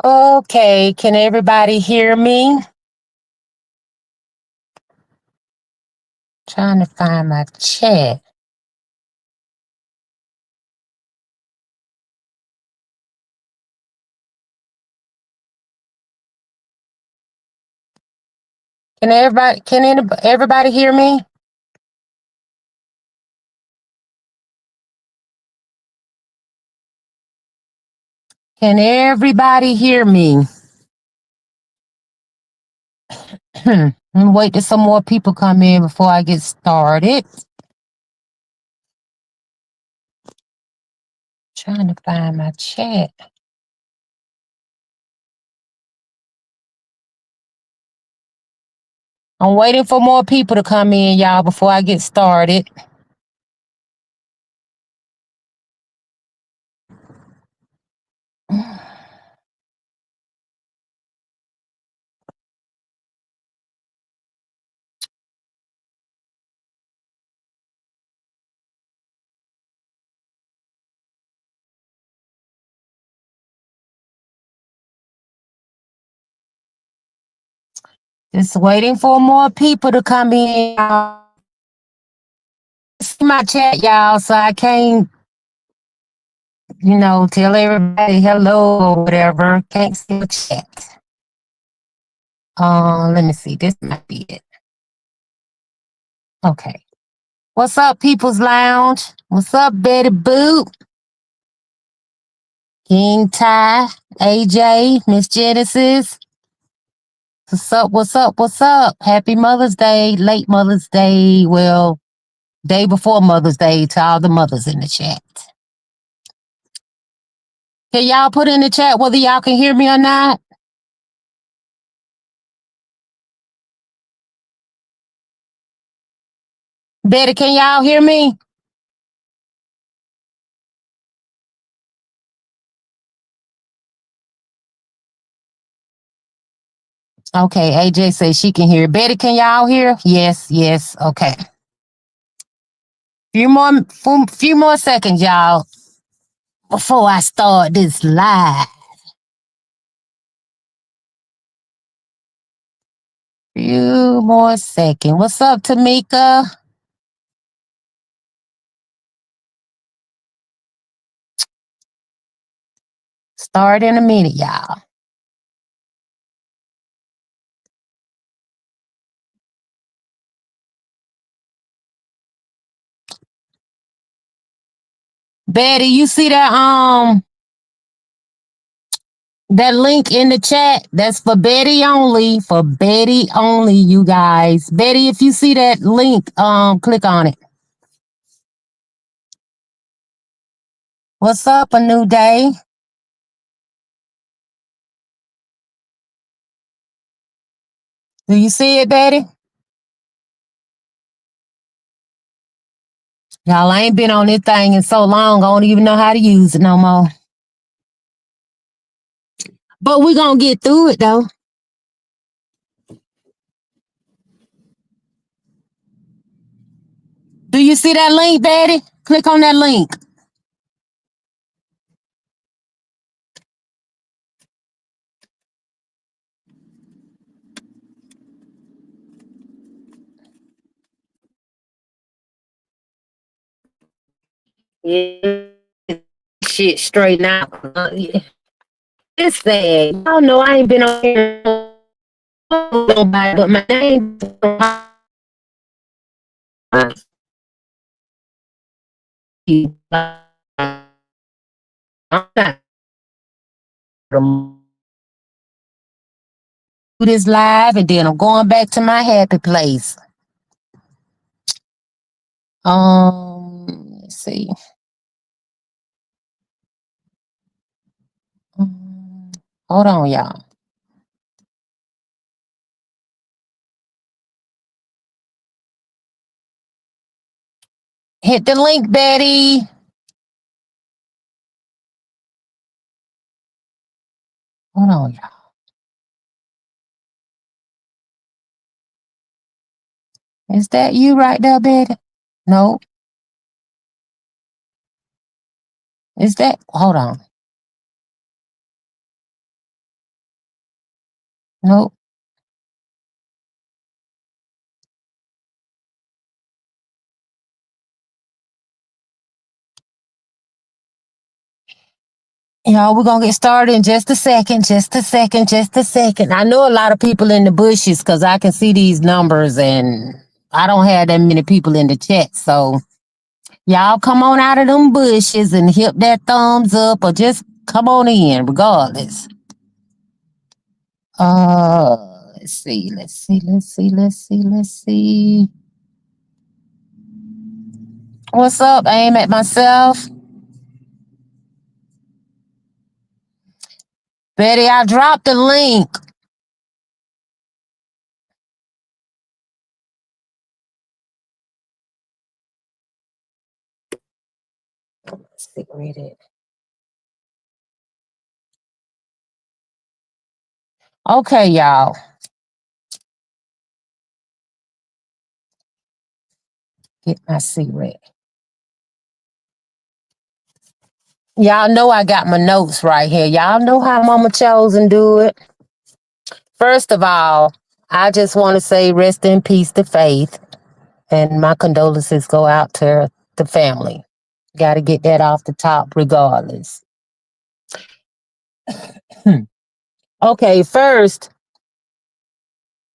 Okay, can everybody hear me? Trying to find my chat. Can everybody hear me? Can everybody hear me? I'm wait till some more people come in before I get started. Trying to find my chat. I'm waiting for more people to come in, y'all, before I get started. Just waiting for more people to come in. See my chat, y'all, so I can't, tell everybody hello or whatever. Can't see the chat. Let me see. This might be it. Okay. What's up, People's Lounge? What's up, Betty Boop? King Ty, AJ, Miss Genesis. What's up? What's up? What's up? Happy Mother's Day, late Mother's Day. Well, day before Mother's Day to all the mothers in the chat. Can y'all put in the chat whether y'all can hear me or not? Betty, can y'all hear me? Okay, AJ says she can hear. Betty, can y'all hear? Yes, yes. Okay. Few more seconds, y'all, before I start this live. Few more seconds. What's up, Tamika? Start in a minute, y'all. Betty, you see that link in the chat? That's for Betty only. For Betty only, you guys. Betty, if you see that link, click on it. What's up, a new day? Do you see it, Betty? Y'all, I ain't been on this thing in so long, I don't even know how to use it no more. But we gonna get through it, though. Do you see that link, Betty? Click on that link. Yeah, shit straighten out. It's sad. Y'all know I ain't been on here nobody, but my name. Do this live, and then I'm going back to my happy place. Let's see. Hold on, y'all. Hit the link, Betty. Hold on, y'all. Is that you right there, Betty? No. Is that? Hold on. Nope. Y'all, we're gonna get started in just a second, just a second, just a second. I know a lot of people in the bushes because I can see these numbers and I don't have that many people in the chat. So y'all come on out of them bushes and hit that thumbs up or just come on in regardless. Let's see, let's see, let's see, let's see, let's see. What's up? Aim at myself. Betty, I dropped the link. Let's see, read it. Okay, y'all. Get my cigarette. Y'all know I got my notes right here. Y'all know how Mama Chosen do it. First of all, I just want to say rest in peace to Faith. And my condolences go out to the family. Got to get that off the top regardless. Okay, first,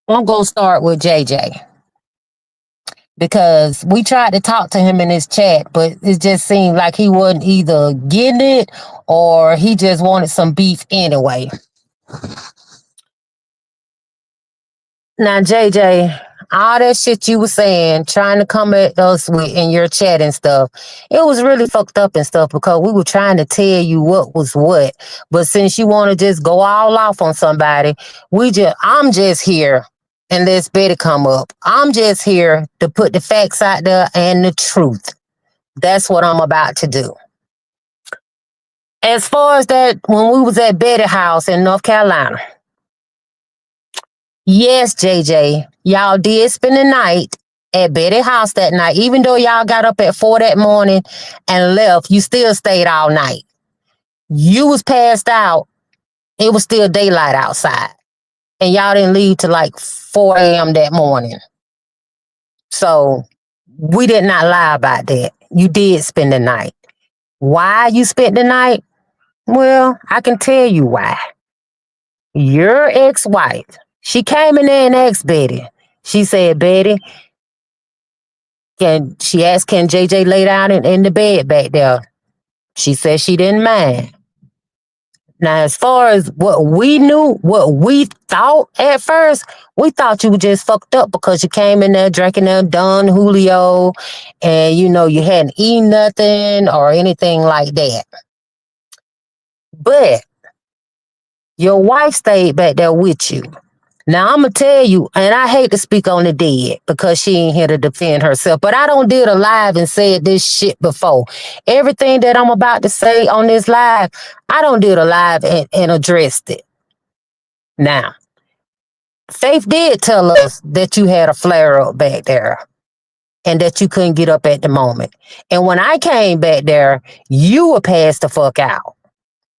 I'm going to start with JJ. Because we tried to talk to him in his chat, but it just seemed like he wasn't either getting it or he just wanted some beef anyway. Now, JJ, all that shit you were saying, trying to come at us with in your chat and stuff, it was really fucked up and stuff because we were trying to tell you what was what. But since you want to just go all off on somebody, I'm just here and let's Betty come up. I'm just here to put the facts out there and the truth. That's what I'm about to do. As far as that, when we was at Betty House in North Carolina, yes, JJ, y'all did spend the night at Betty House that night. Even though y'all got up at 4 that morning and left, you still stayed all night. You was passed out. It was still daylight outside. And y'all didn't leave till like 4 a.m. that morning. So we did not lie about that. You did spend the night. Why you spent the night? Well, I can tell you why. Your ex-wife, she came in there and asked Betty. She said, Betty, she asked, can JJ lay down in the bed back there? She said she didn't mind. Now, as far as what we knew, what we thought at first, we thought you were just fucked up because you came in there drinking that Don Julio and, you hadn't eaten nothing or anything like that. But your wife stayed back there with you. Now, I'm going to tell you, and I hate to speak on the dead because she ain't here to defend herself, but I don't did a live and said this shit before. Everything that I'm about to say on this live, I don't did a live and addressed it. Now, Faith did tell us that you had a flare up back there and that you couldn't get up at the moment. And when I came back there, you were passed the fuck out.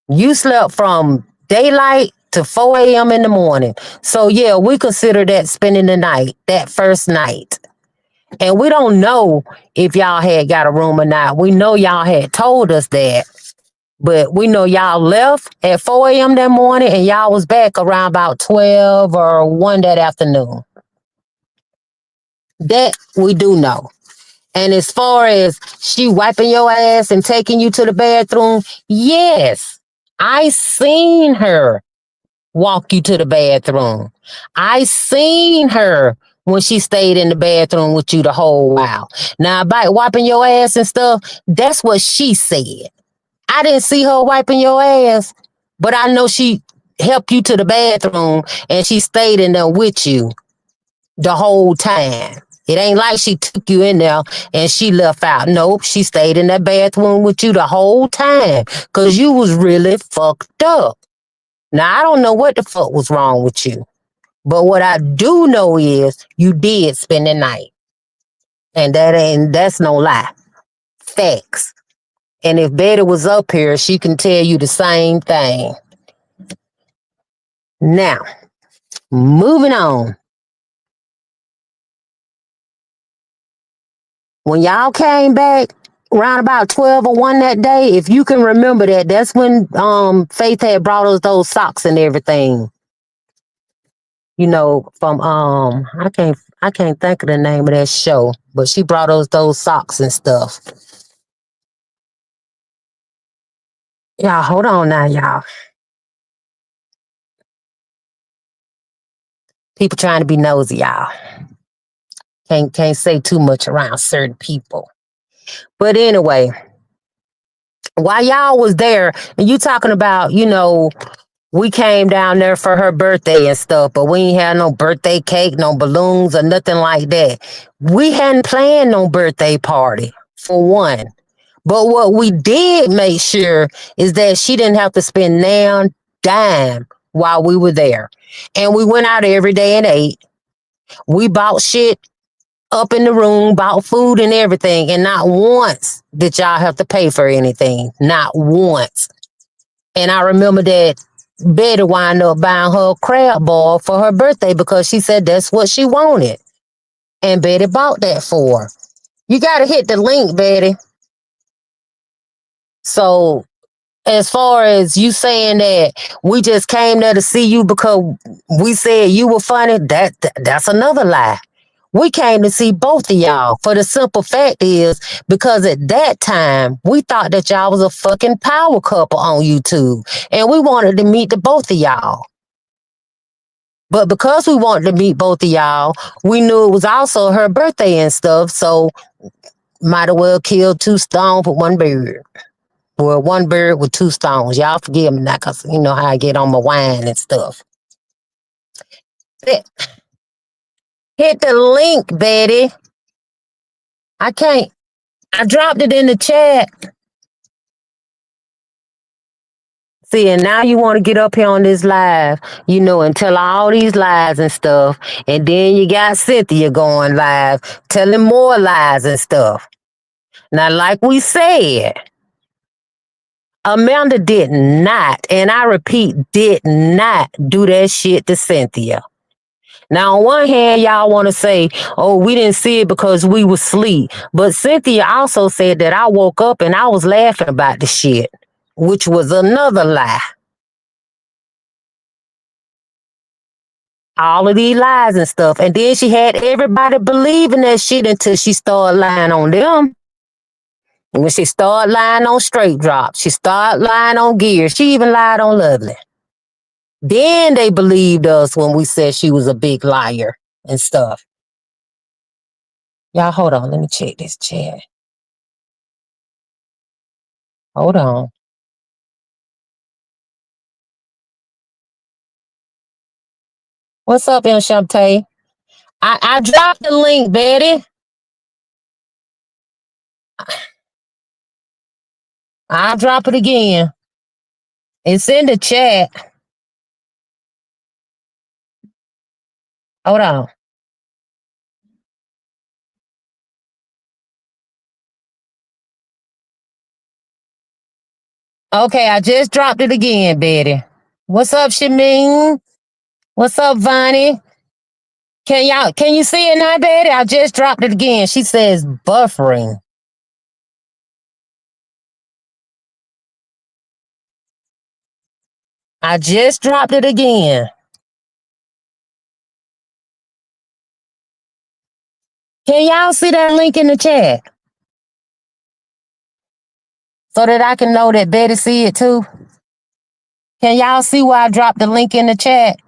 You slept from daylight to 4 a.m. in the morning. So yeah, we consider that spending the night, that first night. And we don't know if y'all had got a room or not. We know y'all had told us that. But we know y'all left at 4 a.m. that morning and y'all was back around about 12 or 1 that afternoon. That we do know. And as far as she wiping your ass and taking you to the bathroom, yes, I seen her walk you to the bathroom. I seen her when she stayed in the bathroom with you the whole while. Now, about wiping your ass and stuff, that's what she said. I didn't see her wiping your ass, but I know she helped you to the bathroom and she stayed in there with you the whole time. It ain't like she took you in there and she left out. Nope, she stayed in that bathroom with you the whole time because you was really fucked up. Now, I don't know what the fuck was wrong with you, but what I do know is you did spend the night. And that's no lie. Facts. And if Betty was up here, she can tell you the same thing. Now, Moving on. When y'all came back around about 12 or 1 that day, if you can remember that, that's when Faith had brought us those socks and everything. You know, from I can't think of the name of that show, but she brought us those socks and stuff. Y'all, hold on now, y'all. People trying to be nosy, y'all. Can't say too much around certain people. But anyway, while y'all was there, and you talking about, we came down there for her birthday and stuff, but we ain't had no birthday cake, no balloons, or nothing like that. We hadn't planned no birthday party, for one. But what we did make sure is that she didn't have to spend now dime while we were there. And we went out every day and ate. We bought shit up in the room, bought food and everything. And not once did y'all have to pay for anything. Not once. And I remember that Betty wound up buying her a crab ball for her birthday because she said that's what she wanted. And Betty bought that for her. You got to hit the link, Betty. So as far as you saying that we just came there to see you because we said you were funny, that's another lie. We came to see both of y'all for the simple fact is because at that time we thought that y'all was a fucking power couple on YouTube and we wanted to meet the both of y'all. But because we wanted to meet both of y'all, we knew it was also her birthday and stuff, so might as well kill two stones with one bird. Well, one bird with two stones. Y'all forgive me now, because you know how I get on my wine and stuff. Hit the link, Betty. I can't. I dropped it in the chat. See, and now you want to get up here on this live, and tell all these lies and stuff. And then you got Cynthia going live, telling more lies and stuff. Now, like we said, Amanda did not, and I repeat, did not do that shit to Cynthia. Now, on one hand, y'all want to say, oh, we didn't see it because we were asleep. But Cynthia also said that I woke up and I was laughing about the shit, which was another lie. All of these lies and stuff. And then she had everybody believing that shit until she started lying on them. And when she started lying on straight drops, she started lying on gear. She even lied on Lovely. Then they believed us when we said she was a big liar and stuff. Y'all, hold on. Let me check this chat. Hold on. What's up, M. Shantae? I dropped the link, Betty. I'll drop it again. It's in the chat. Hold on. Okay, I just dropped it again, Betty. What's up, Shamin? What's up, Vonnie? Can you see it now, Betty? I just dropped it again. She says buffering. I just dropped it again. Can y'all see that link in the chat? So that I can know that Betty see it too. Can y'all see where I dropped the link in the chat?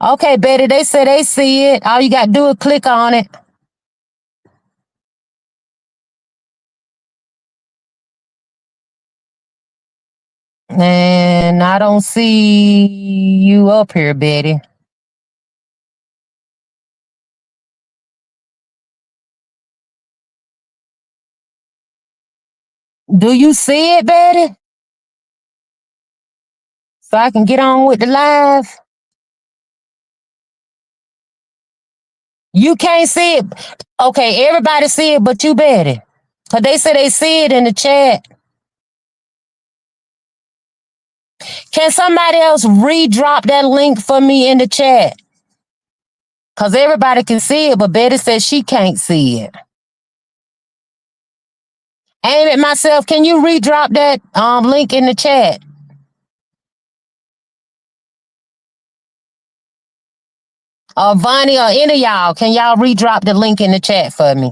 Okay, Betty, they say they see it. All you got to do is click on it. And I don't see you up here, Betty. Do you see it, Betty? So I can get on with the live? You can't see it. Okay, everybody see it but you, Betty. Because they say they see it in the chat. Can somebody else re-drop that link for me in the chat? Because everybody can see it, but Betty says she can't see it. Aim it myself. Can you re-drop that link in the chat? Vonnie or any of y'all, can y'all re-drop the link in the chat for me?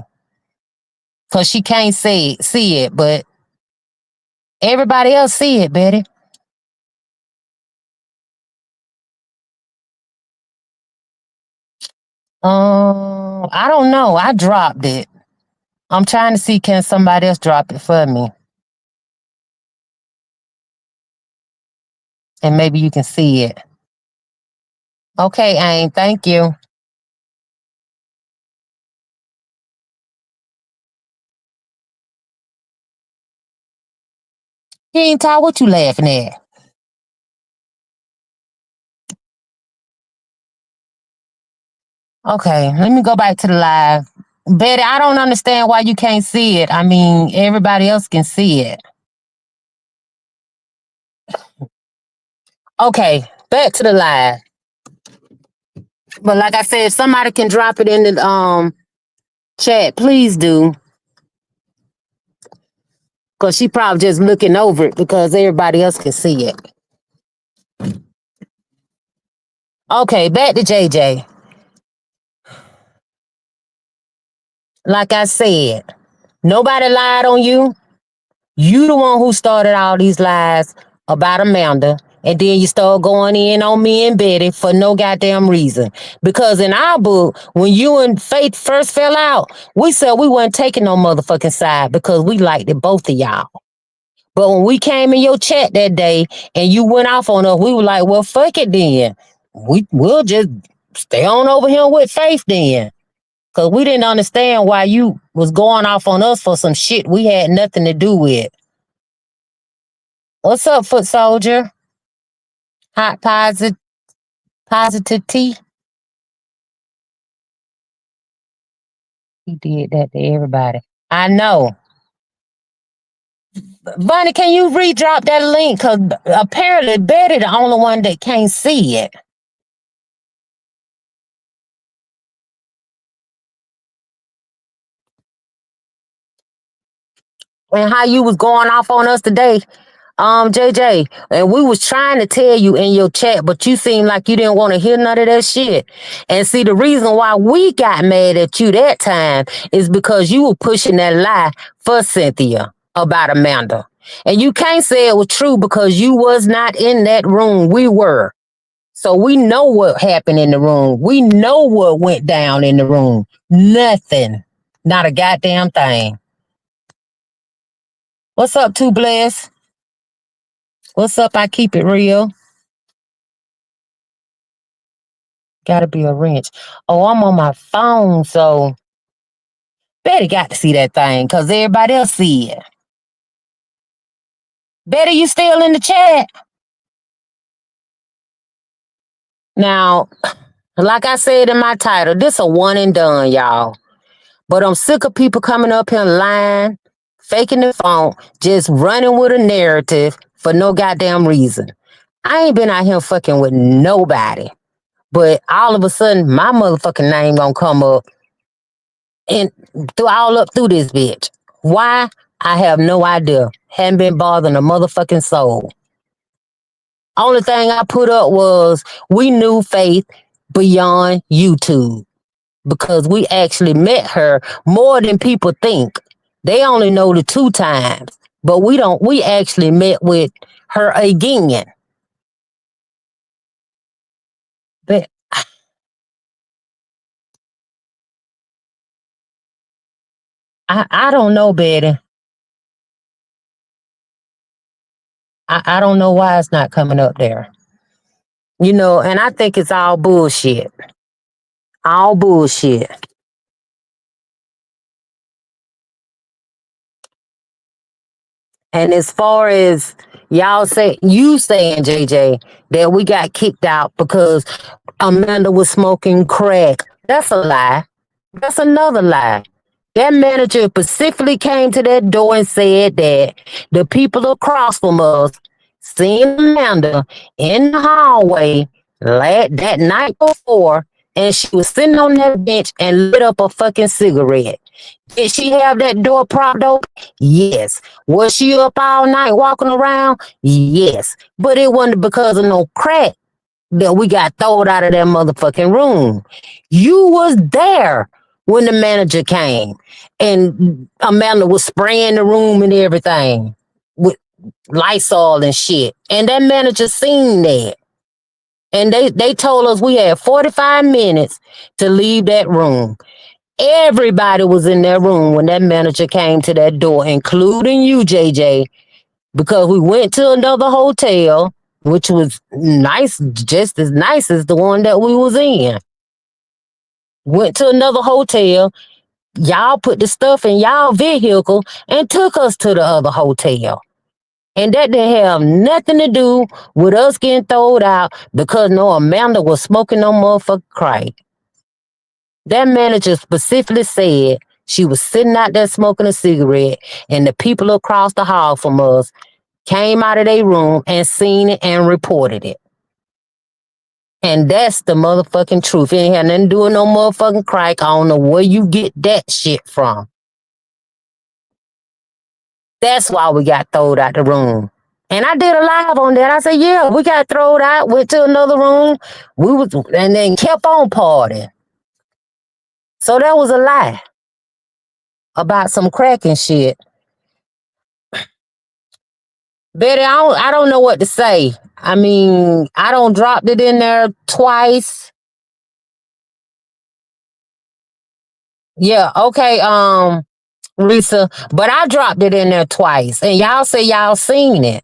Because she can't see it, but everybody else see it, Betty. I don't know. I dropped it. I'm trying to see, can somebody else drop it for me? And maybe you can see it. Okay, Aim, thank you. You ain't talk, what you laughing at? Okay, let me go back to the live. Betty, I don't understand why you can't see it. I mean, everybody else can see it. Okay, back to the live. But like I said, if somebody can drop it in the chat, please do. Because she probably just looking over it because everybody else can see it. Okay, back to JJ. Like I said, nobody lied on you. You the one who started all these lies about Amanda. And then you start going in on me and Betty for no goddamn reason. Because in our book, when you and Faith first fell out, we said we weren't taking no motherfucking side because we liked it, both of y'all. But when we came in your chat that day and you went off on us, we were like, well, fuck it then. We'll just stay on over here with Faith then. Because we didn't understand why you was going off on us for some shit we had nothing to do with. What's up, foot soldier? Hot positive tea. He did that to everybody. I know. Bunny, can you re-drop that link? Because apparently Betty the only one that can't see it. And how you was going off on us today, JJ, and we was trying to tell you in your chat, but you seemed like you didn't want to hear none of that shit. And see, the reason why we got mad at you that time is because you were pushing that lie for Cynthia about Amanda. And you can't say it was true because you was not in that room. We were. So we know what happened in the room. We know what went down in the room. Nothing. Not a goddamn thing. What's up, Two Bless? What's up? I keep it real. Gotta be a wrench. Oh, I'm on my phone, so Betty got to see that thing because everybody else see it. Betty, you still in the chat? Now, like I said in my title, this a one and done, y'all. But I'm sick of people coming up here lying, faking the phone, just running with a narrative for no goddamn reason. I ain't been out here fucking with nobody. But all of a sudden, my motherfucking name gonna come up and all up through this bitch. Why? I have no idea. Hadn't been bothering a motherfucking soul. Only thing I put up was we knew Faith beyond YouTube because we actually met her more than people think. They only know the 2 times, but we actually met with her again. But I don't know, Betty. I don't know why it's not coming up there. You know, and I think it's all bullshit. All bullshit. And as far as you saying, JJ, that we got kicked out because Amanda was smoking crack, that's a lie. That's another lie. That manager specifically came to that door and said that the people across from us seen Amanda in the hallway that night before, and she was sitting on that bench and lit up a fucking cigarette. Did she have that door propped open? Yes. Was she up all night walking around? Yes. But it wasn't because of no crack that we got thrown out of that motherfucking room. You was there when the manager came and Amanda was spraying the room and everything with Lysol and shit. And that manager seen that. And they told us we had 45 minutes to leave that room. Everybody was in that room when that manager came to that door, including you, JJ, because we went to another hotel, which was nice, just as nice as the one that we was in. Went to another hotel. Y'all put the stuff in y'all vehicle and took us to the other hotel. And that didn't have nothing to do with us getting thrown out because no Amanda was smoking no motherfucking crack. That manager specifically said she was sitting out there smoking a cigarette, and the people across the hall from us came out of their room and seen it and reported it. And that's the motherfucking truth. It ain't had nothing to do with no motherfucking crack. I don't know where you get that shit from. That's why we got thrown out the room. And I did a live on that. I said, yeah, we got thrown out, went to another room, and then kept on partying. So that was a lie about some crack and shit. Betty, I don't know what to say. I mean, I don't dropped it in there twice. Yeah, okay, Risa, but I dropped it in there twice, and y'all say y'all seen it.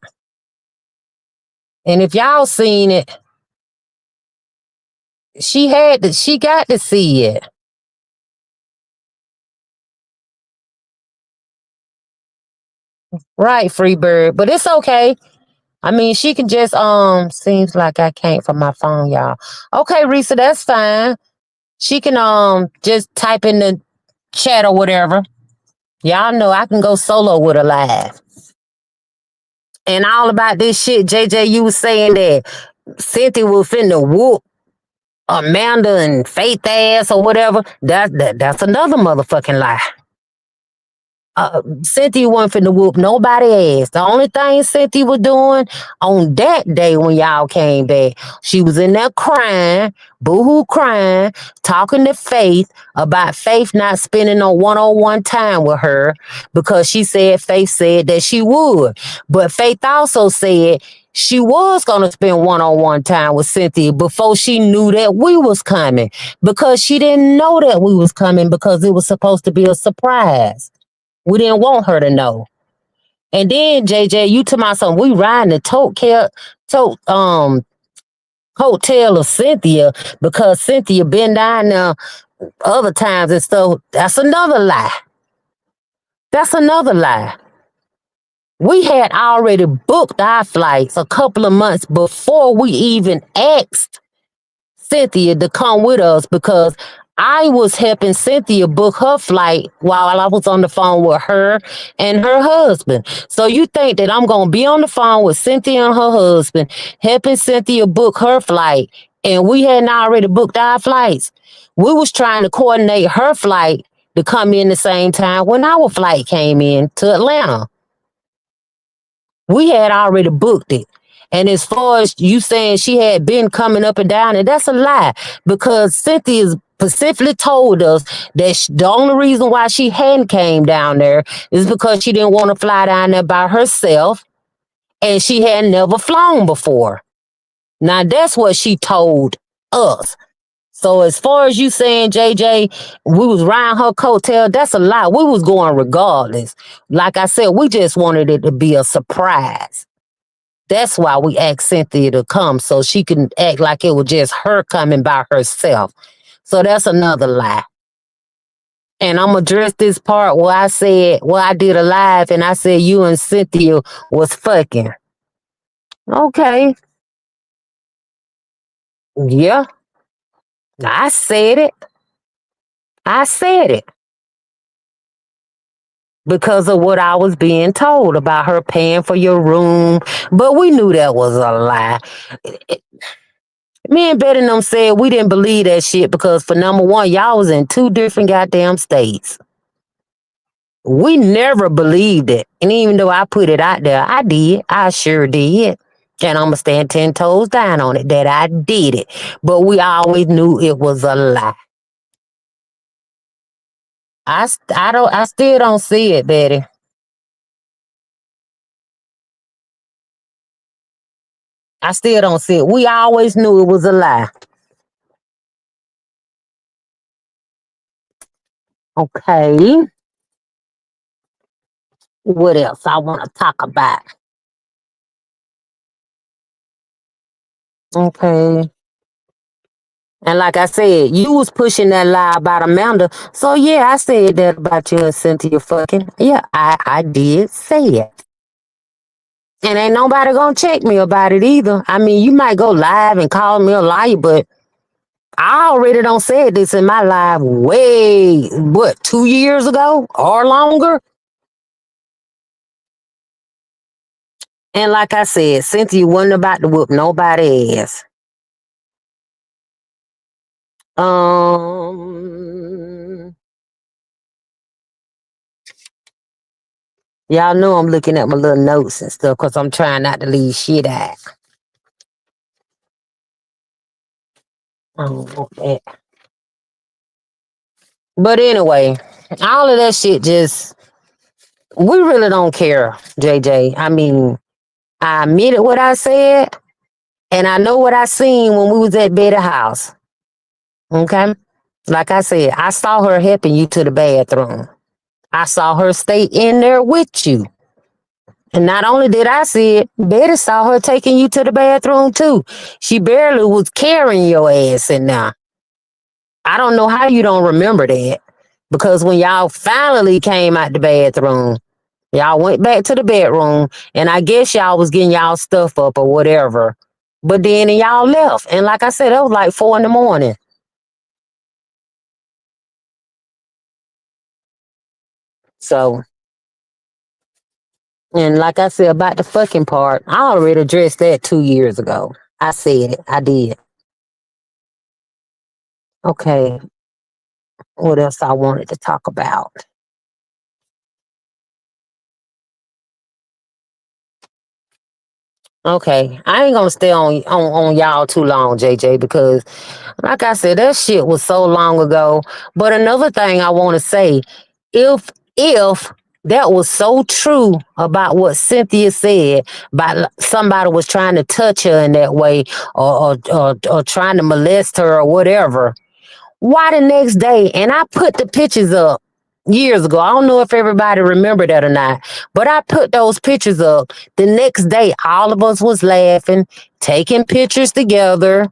And if y'all seen it, she got to see it. Right, Freebird. But it's okay. I mean, she can just seems like I can't from my phone, y'all. Okay, Risa, that's fine. She can just type in the chat or whatever. Y'all know I can go solo with a live. And all about this shit, JJ, you was saying that Cynthia was finna whoop Amanda and Faith ass or whatever. That's another motherfucking lie. Cynthia wasn't finna whoop nobody ass. The only thing Cynthia was doing on that day when y'all came back, she was in there crying, boohoo crying, talking to Faith about Faith not spending no one-on-one time with her because she said Faith said that she would. But Faith also said she was going to spend one-on-one time with Cynthia before she knew that we was coming because she didn't know that we was coming because it was supposed to be a surprise. We didn't want her to know. And then JJ, you told my son, we riding the hotel of Cynthia because Cynthia been down there other times and stuff. That's another lie. That's another lie. We had already booked our flights a couple of months before we even asked Cynthia to come with us because I was helping Cynthia book her flight while I was on the phone with her and her husband. So you think that I'm going to be on the phone with Cynthia and her husband, helping Cynthia book her flight, and we hadn't already booked our flights. We was trying to coordinate her flight to come in the same time when our flight came in to Atlanta. We had already booked it. And as far as you saying she had been coming up and down, and that's a lie because Cynthia specifically told us that the only reason why she hadn't came down there is because she didn't want to fly down there by herself and she had never flown before. Now that's what she told us. So as far as you saying, JJ, we was riding her coattail, that's a lie. We was going regardless. Like I said, we just wanted it to be a surprise. That's why we asked Cynthia to come so she can act like it was just her coming by herself. So that's another lie. And I'm gonna address this part where I said, well, I did a live and I said you and Cynthia was fucking. Okay. Yeah, I said it. I said it. because of what I was being told about her paying for your room. But we knew that was a lie. Me and Betty and them said we didn't believe that shit because for number one, y'all was in two different goddamn states. We never believed it. And even though I put it out there, I did. I sure did. And I'm going to stand 10 toes down on it that I did it. But we always knew it was a lie. I still don't see it, Betty. I still don't see it. We always knew it was a lie. Okay. What else I want to talk about? Okay. And like I said, you was pushing that lie about Amanda. So yeah, I said that about you and Cynthia fucking. Yeah, I did say it. And ain't nobody gonna check me about it either. I mean, you might go live and call me a liar, but I already don't say this in my live way, what, 2 years ago or longer? And like I said, Cynthia wasn't about to whoop nobody ass. Um, y'all know I'm looking at my little notes and stuff because I'm trying not to leave shit out. Okay. But anyway, all of that shit just, we really don't care, JJ. I mean, I admitted what I said, and I know what I seen when we was at Betty house. Okay? Like I said, I saw her helping you to the bathroom. I saw her stay in there with you. And not only did I see it, Betty saw her taking you to the bathroom too. She barely was carrying your ass in there. I don't know how you don't remember that. Because when y'all finally came out the bathroom, y'all went back to the bedroom, and I guess y'all was getting y'all stuff up or whatever. But then y'all left. And like I said, it was like 4 in the morning. So, and like I said about the fucking part, I already addressed that 2 years ago. I said it. I did. Okay. What else I wanted to talk about? Okay, I ain't gonna stay on y'all too long, JJ, because like I said, that shit was so long ago. But another thing I want to say, if that was so true about what Cynthia said about somebody was trying to touch her in that way or trying to molest her or whatever, why the next day? And I put the pictures up years ago. I don't know if everybody remember that or not, but I put those pictures up. The next day, all of us was laughing, taking pictures together,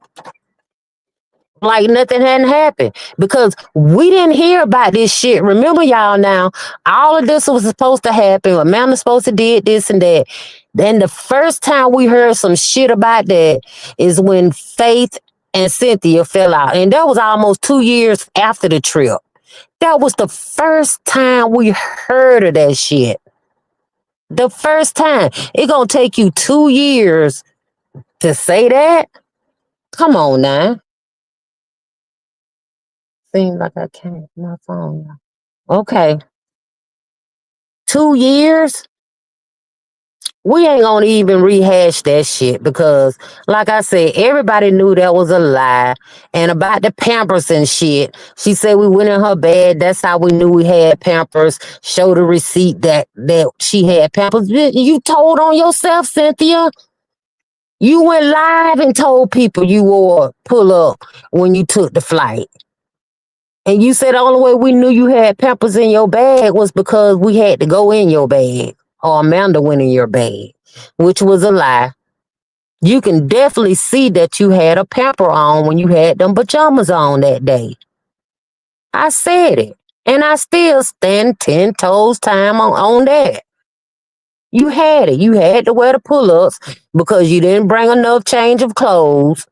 like nothing hadn't happened because we didn't hear about this shit. Remember, y'all, now all of this was supposed to happen. Amanda's supposed to did this and that. Then the first time we heard some shit about that is when Faith and Cynthia fell out, and that was almost 2 years after the trip. That was the first time we heard of that shit. The first time. It gonna take you 2 years to say that? Come on now. Seems like I can't. My phone. Okay. 2 years? We ain't gonna even rehash that shit because, like I said, everybody knew that was a lie. And about the Pampers and shit, she said we went in her bed. That's how we knew we had Pampers. Show the receipt that she had Pampers. You told on yourself, Cynthia. You went live and told people you wore pull up when you took the flight. And you said the only way we knew you had Pampers in your bag was because we had to go in your bag or Amanda went in your bag, which was a lie. You can definitely see that you had a pamper on when you had them pajamas on that day. I said it. And I still stand 10 toes time on that. You had it. You had to wear the pull-ups because you didn't bring enough change of clothes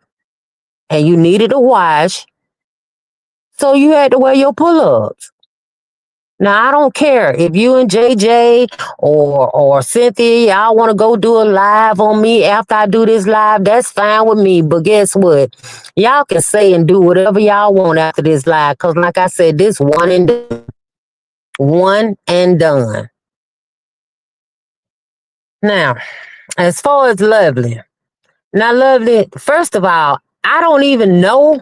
and you needed a wash. So you had to wear your pull-ups. Now I don't care if you and JJ or Cynthia, y'all want to go do a live on me after I do this live. That's fine with me. But guess what? Y'all can say and do whatever y'all want after this live. Cause like I said, this one and done. Now, as far as Lovely, now Lovely, first of all, I don't even know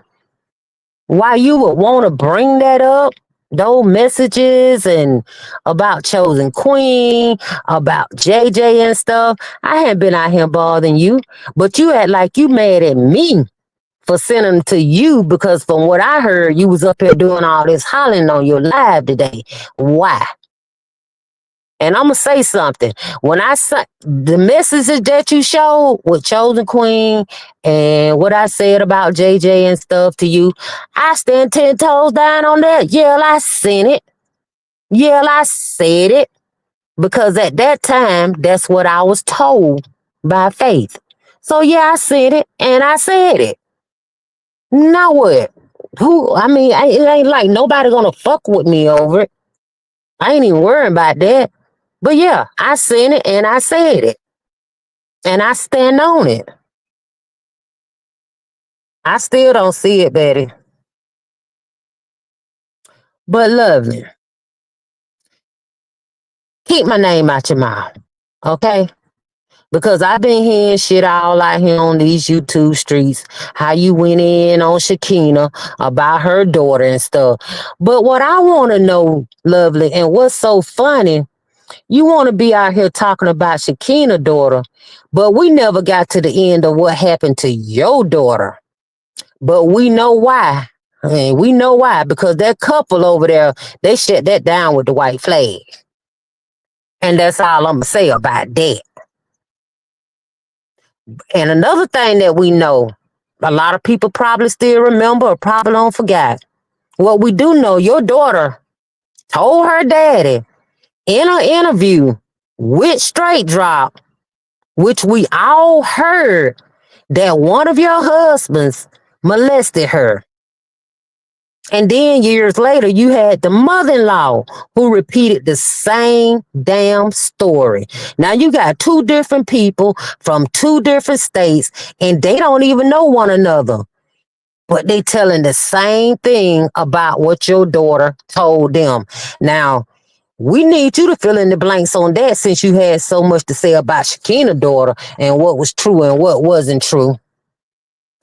why you would want to bring that up. Those messages and about Chosen Queen, about JJ and stuff. I hadn't been out here bothering you, but you had like you mad at me for sending them to you because from what I heard, you was up here doing all this hollering on your live today. Why? And I'm gonna say something. When I say the messages that you showed with Chosen Queen and what I said about JJ and stuff to you, I stand 10 toes down on that. Yeah, I seen it. Yeah, I said it. Because at that time, that's what I was told by Faith. So yeah, I said it and I said it. Now what? I mean, it ain't like nobody gonna fuck with me over it. I ain't even worrying about that. But yeah, I seen it and I said it. And I stand on it. I still don't see it, Betty. But Lovely, keep my name out your mouth. Okay? Because I've been hearing shit all out here on these YouTube streets, how you went in on Shakina about her daughter and stuff. But what I want to know, Lovely, and what's so funny, you want to be out here talking about Shakina's daughter, but we never got to the end of what happened to your daughter. But we know why. And we know why, because that couple over there, they shut that down with the white flag. And that's all I'm going to say about that. And another thing that we know, a lot of people probably still remember or probably don't forget. What we do know, your daughter told her daddy in an interview with Straight Drop, which we all heard, that one of your husbands molested her. And then years later, you had the mother-in-law who repeated the same damn story. Now you got two different people from two different states, and they don't even know one another. But they telling the same thing about what your daughter told them. Now, we need you to fill in the blanks on that since you had so much to say about Shakina's daughter and what was true and what wasn't true.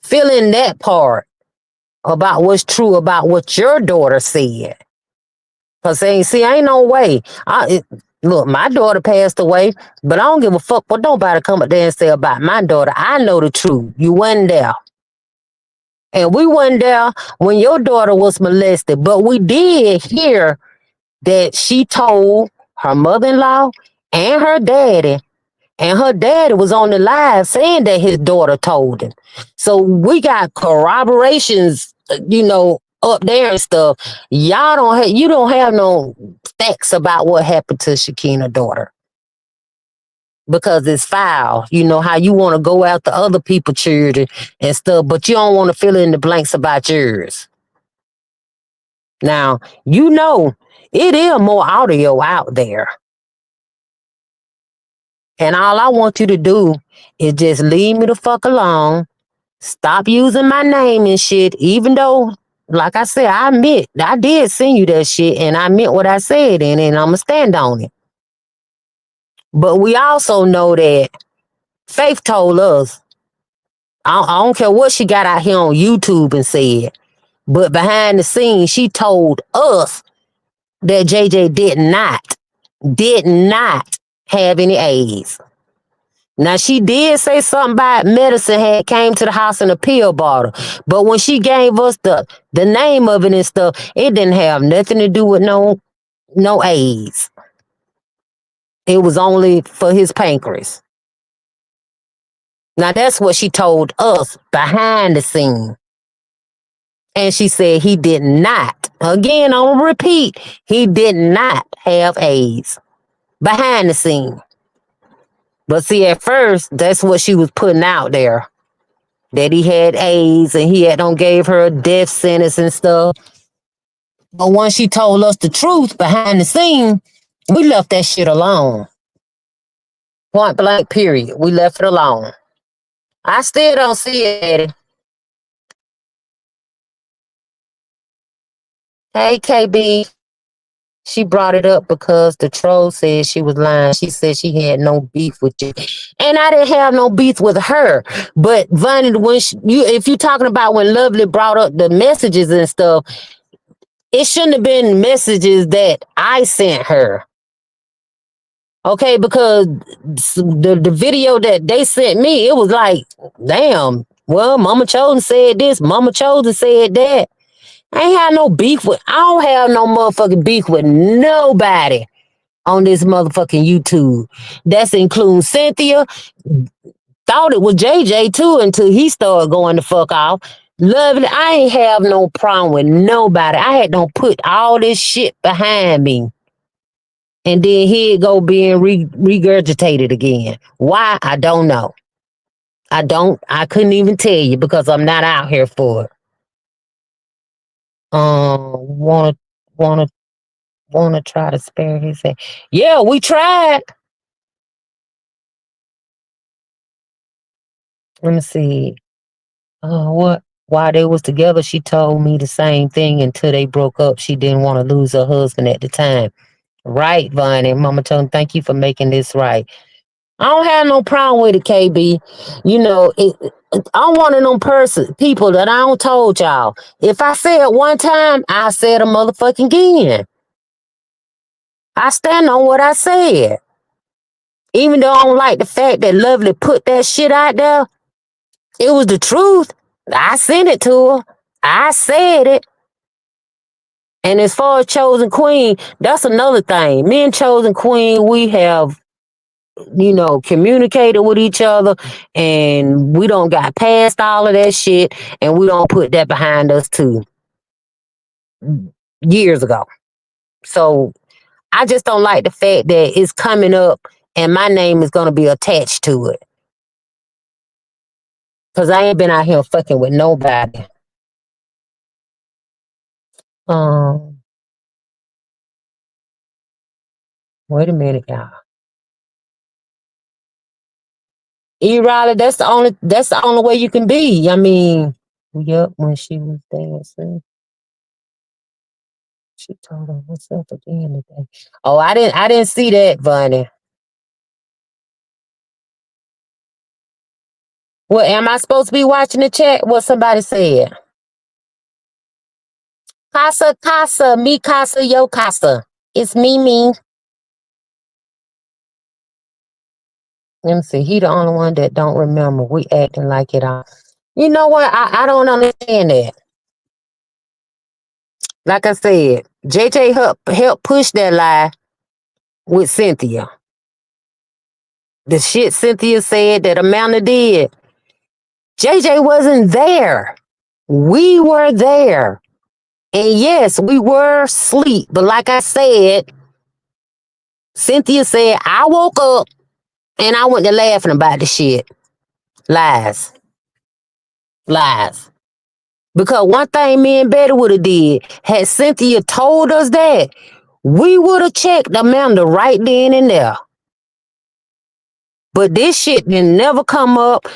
Fill in that part about what's true about what your daughter said. Cause ain't no way. Look, my daughter passed away, but I don't give a fuck what nobody come up there and say about my daughter. I know the truth. You wasn't there. And we wasn't there when your daughter was molested, but we did hear that she told her mother-in-law and her daddy, and her daddy was on the live saying that his daughter told him. So we got corroborations, up there and stuff. You don't have no facts about what happened to Shakina's daughter. Because it's foul. You know how you want to go after other people's children and stuff, but you don't want to fill in the blanks about yours. Now, it is more audio out there. And all I want you to do is just leave me the fuck alone. Stop using my name and shit, even though, like I said, I admit, I did send you that shit and I meant what I said and I'm going to stand on it. But we also know that Faith told us, I don't care what she got out here on YouTube and said, but behind the scenes, she told us that JJ did not have any AIDS. Now, she did say something about medicine had came to the house in a pill bottle, but when she gave us the name of it and stuff, it didn't have nothing to do with no AIDS. It was only for his pancreas. Now, that's what she told us behind the scene. And she said he did not. Again, I'll repeat, he did not have AIDS behind the scene. But see, at first, that's what she was putting out there. That he had AIDS and he had gave her a death sentence and stuff. But once she told us the truth behind the scene, we left that shit alone. Point blank, period. We left it alone. I still don't see it, Eddie. Hey, KB. She brought it up because the troll said she was lying. She said she had no beef with you. And I didn't have no beef with her. But Vonnie, when if you're talking about when Lovely brought up the messages and stuff, it shouldn't have been messages that I sent her. Okay, because the video that they sent me, it was like, damn, well, Mama Chosen said this, Mama Chosen said that. I ain't had no beef with, I don't have no motherfucking beef with nobody on this motherfucking YouTube. That's including Cynthia. Thought it was JJ too until he started going the fuck off. Lovely, I ain't have no problem with nobody. I had to put all this shit behind me. And then here it go being regurgitated again. Why? I don't know. I couldn't even tell you because I'm not out here for it. Wanna try to spare his head. Yeah, we tried. Let me see. What? While they was together, she told me the same thing until they broke up. She didn't want to lose her husband at the time. Right, Vonnie. Mama told him, thank you for making this right. I don't have no problem with it, KB. You know, I'm one of them people that I don't told y'all. If I say it one time, I say it a motherfucking again. I stand on what I said. Even though I don't like the fact that Lovely put that shit out there, it was the truth. I sent it to her. I said it. And as far as Chosen Queen, that's another thing. Me and Chosen Queen, we have, communicated with each other and we don't got past all of that shit and we don't put that behind us too. Years ago. So I just don't like the fact that it's coming up and my name is going to be attached to it. Because I ain't been out here fucking with nobody. Wait a minute, y'all. Riley, that's the only way you can be. I mean, yep, when she was dancing. She told her herself again today. Oh, I didn't see that, Vonnie. Well, am I supposed to be watching the chat? What somebody said? Casa, me casa, yo casa. It's me. Let me see. He the only one that don't remember. We acting like it all. You know what? I don't understand that. Like I said, JJ helped push that lie with Cynthia. The shit Cynthia said that Amanda did. JJ wasn't there. We were there. And yes, we were asleep. But like I said, Cynthia said, I woke up and I went to laughing about the shit. Lies. Because one thing me and Betty would have did, had Cynthia told us that, we would have checked Amanda right then and there. But this shit didn't never come up.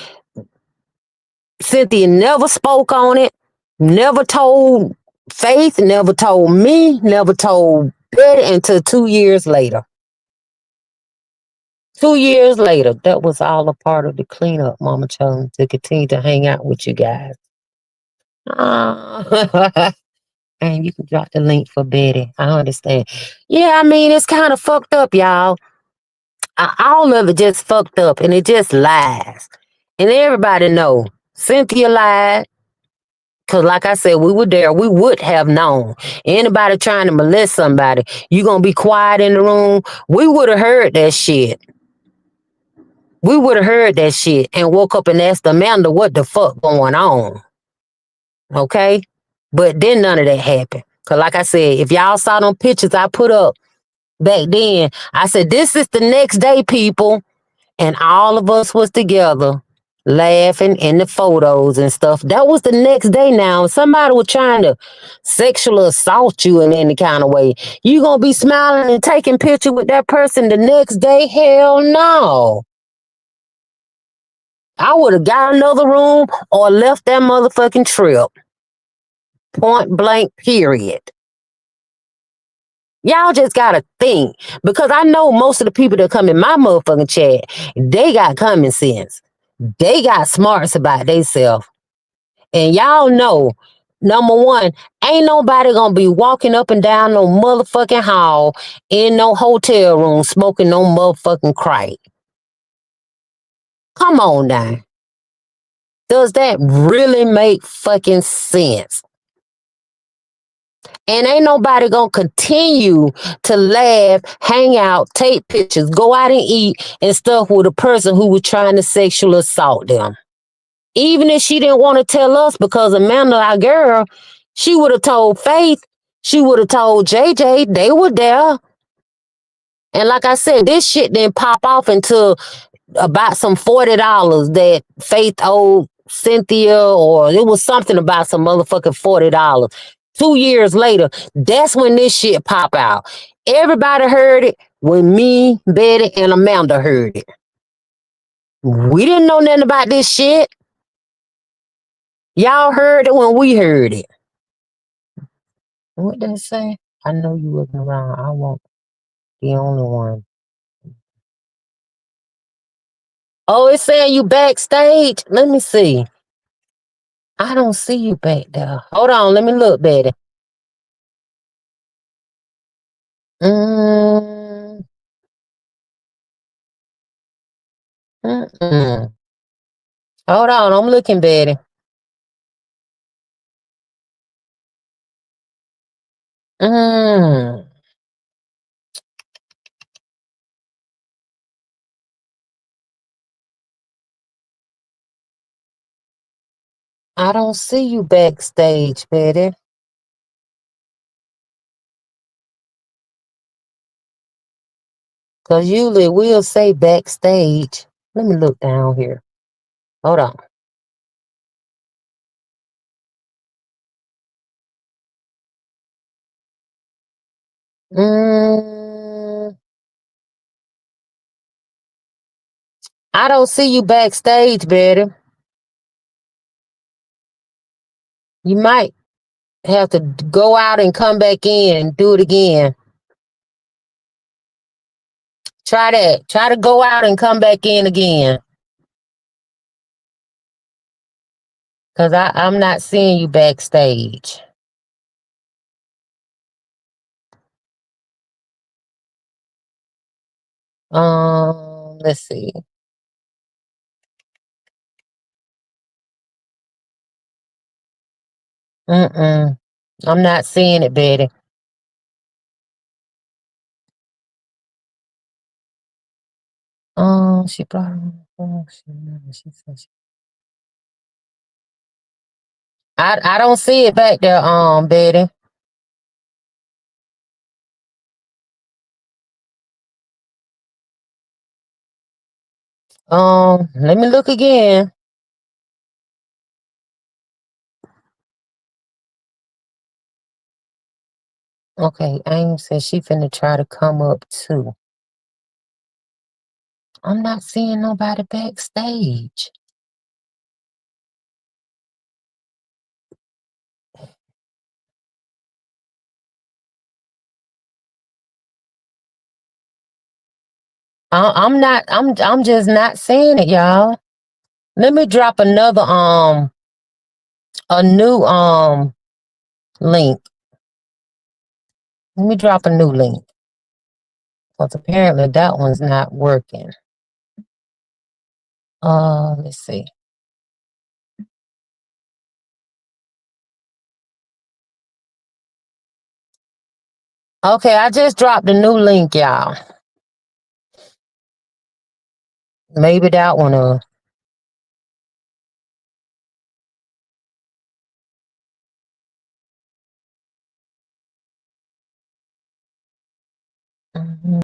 Cynthia never spoke on it, never told Faith, never told me, never told Betty until 2 years later. 2 years later, that was all a part of the cleanup, Mama Chung, to continue to hang out with you guys. And you can drop the link for Betty. I understand. Yeah, I mean, it's kind of fucked up, y'all. All of it just fucked up, and it just lies. And everybody know Cynthia lied. Because like I said, we were there. We would have known. Anybody trying to molest somebody, you going to be quiet in the room? We would have heard that shit. We would have heard that shit and woke up and asked Amanda what the fuck going on. Okay? But then none of that happened. Because like I said, if y'all saw them pictures I put up back then, I said, this is the next day, people. And all of us was together laughing in the photos and stuff. That was the next day now. If somebody was trying to sexually assault you in any kind of way, you gonna be smiling and taking picture with that person the next day? Hell no. I would have got another room or left that motherfucking trip. Point blank, period. Y'all just gotta think. Because I know most of the people that come in my motherfucking chat, they got common sense. They got smarts about themselves. And y'all know, number one, ain't nobody gonna be walking up and down no motherfucking hall in no hotel room smoking no motherfucking crack. Come on now. Does that really make fucking sense? And ain't nobody gonna continue to laugh, hang out, take pictures, go out and eat and stuff with a person who was trying to sexually assault them. Even if she didn't want to tell us, because Amanda, our girl, she would have told Faith, she would have told JJ, they were there. And like I said, this shit didn't pop off until about some $40 that Faith owed Cynthia, or it was something about some motherfucking $40. 2 years later, that's when this shit pop out. Everybody heard it when me, Betty, and Amanda heard it. We didn't know nothing about this shit. Y'all heard it when we heard it. What did it say? I know you wasn't around. I won't be the only one. Oh, it's saying you backstage. Let me see. I don't see you back there. Hold on, let me look, Betty. Mm, mm-mm. Hold on, I'm looking, Betty. Mm, I don't see you backstage, Betty. Cause usually we'll say backstage. Let me look down here. Hold on. Mm, I don't see you backstage, Betty. You might have to go out and come back in and do it again. Try that. Try to go out and come back in again. Cause I'm not seeing you backstage. Let's see. Mm-mm. I'm not seeing it, Betty. She brought him. She said I don't see it back there, Betty. Let me look again. Okay, Amy said she finna try to come up too. I'm not seeing nobody backstage. I'm not. I'm just not seeing it, y'all. Let me drop another a new link. Let me drop a new link. Because apparently that one's not working. Let's see. Okay, I just dropped a new link, y'all. Maybe that one mhm.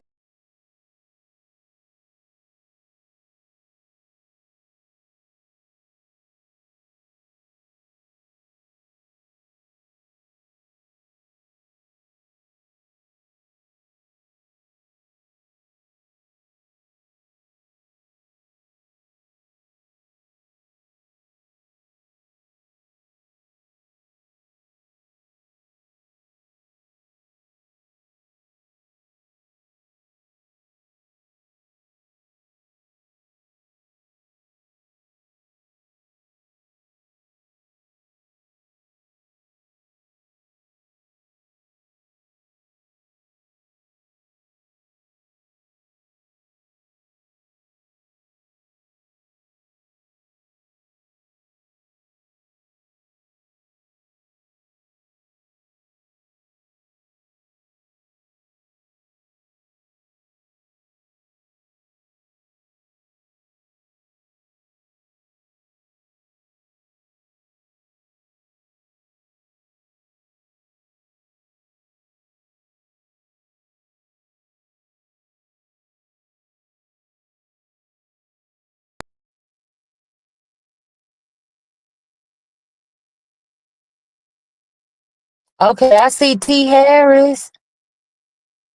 Okay, I see T. Harris.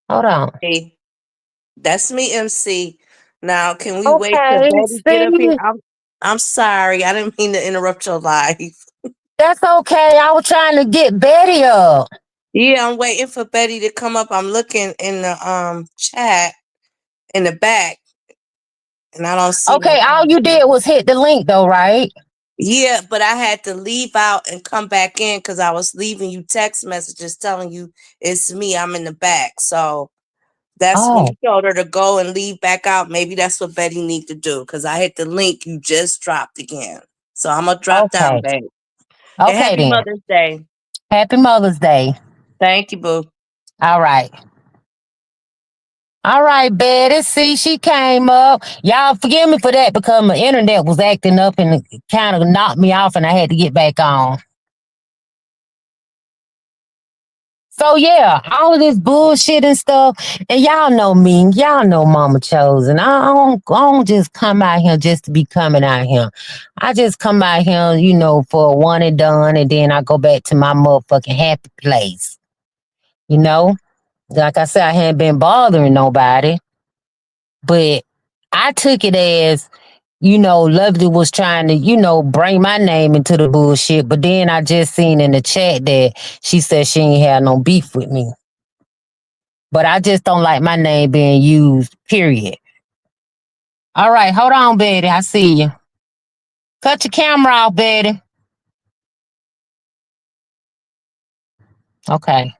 Hold on. Hey, that's me, MC. Now, can we wait till Okay, Betty get up here? see, I'm sorry. I didn't mean to interrupt your life. that's okay. I was trying to get Betty up. Yeah, I'm waiting for Betty to come up. I'm looking in the chat in the back, and I don't see no. Okay, all you did was hit the link though, right? Yeah, but I had to leave out and come back in because I was leaving you text messages telling you it's me. I'm in the back. So that's when Oh, you told her to go and leave back out. Maybe that's what Betty need to do because I hit the link you just dropped again. So I'm gonna drop down, okay. babe. And Okay happy then. Mother's Day. Happy Mother's Day. Thank you, boo. All right. All right, Betty. See, she came up. Y'all forgive me for that because my internet was acting up and it kind of knocked me off and I had to get back on. So yeah, all of this bullshit and stuff, and y'all know me, y'all know Mama Chosen. I don't just come out here just to be coming out here. I just come out here, for a one and done, and then I go back to my motherfucking happy place. You know, like I said, I hadn't been bothering nobody, but I took it as Lovely was trying to, bring my name into the bullshit. But then I just seen in the chat that she said she ain't had no beef with me. But I just don't like my name being used, period. All right, hold on, Betty. I see you. Cut your camera off, Betty. Okay.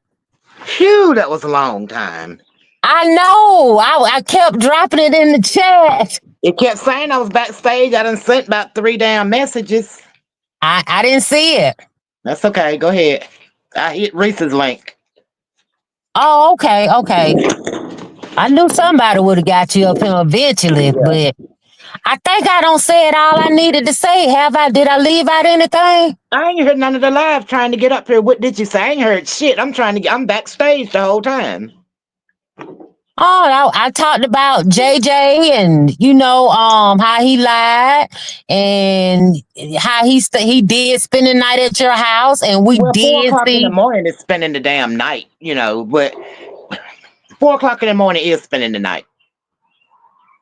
Phew, that was a long time. I know. I kept dropping it in the chat. It kept saying I was backstage. I done sent about 3 damn messages. I didn't see it. That's okay. Go ahead. I hit Reese's link. Oh, okay, okay. I knew somebody would have got you up here eventually, Yeah. but I think I don't say it all I needed to say. Have I? Did I leave out anything? I ain't heard none of the live trying to get up here. What did you say? I ain't heard shit. I'm backstage the whole time. Oh, I talked about JJ and how he lied and how he did spend the night at your house and we Well, four did o'clock in the see morning is spending the damn night, but 4 o'clock in the morning is spending the night.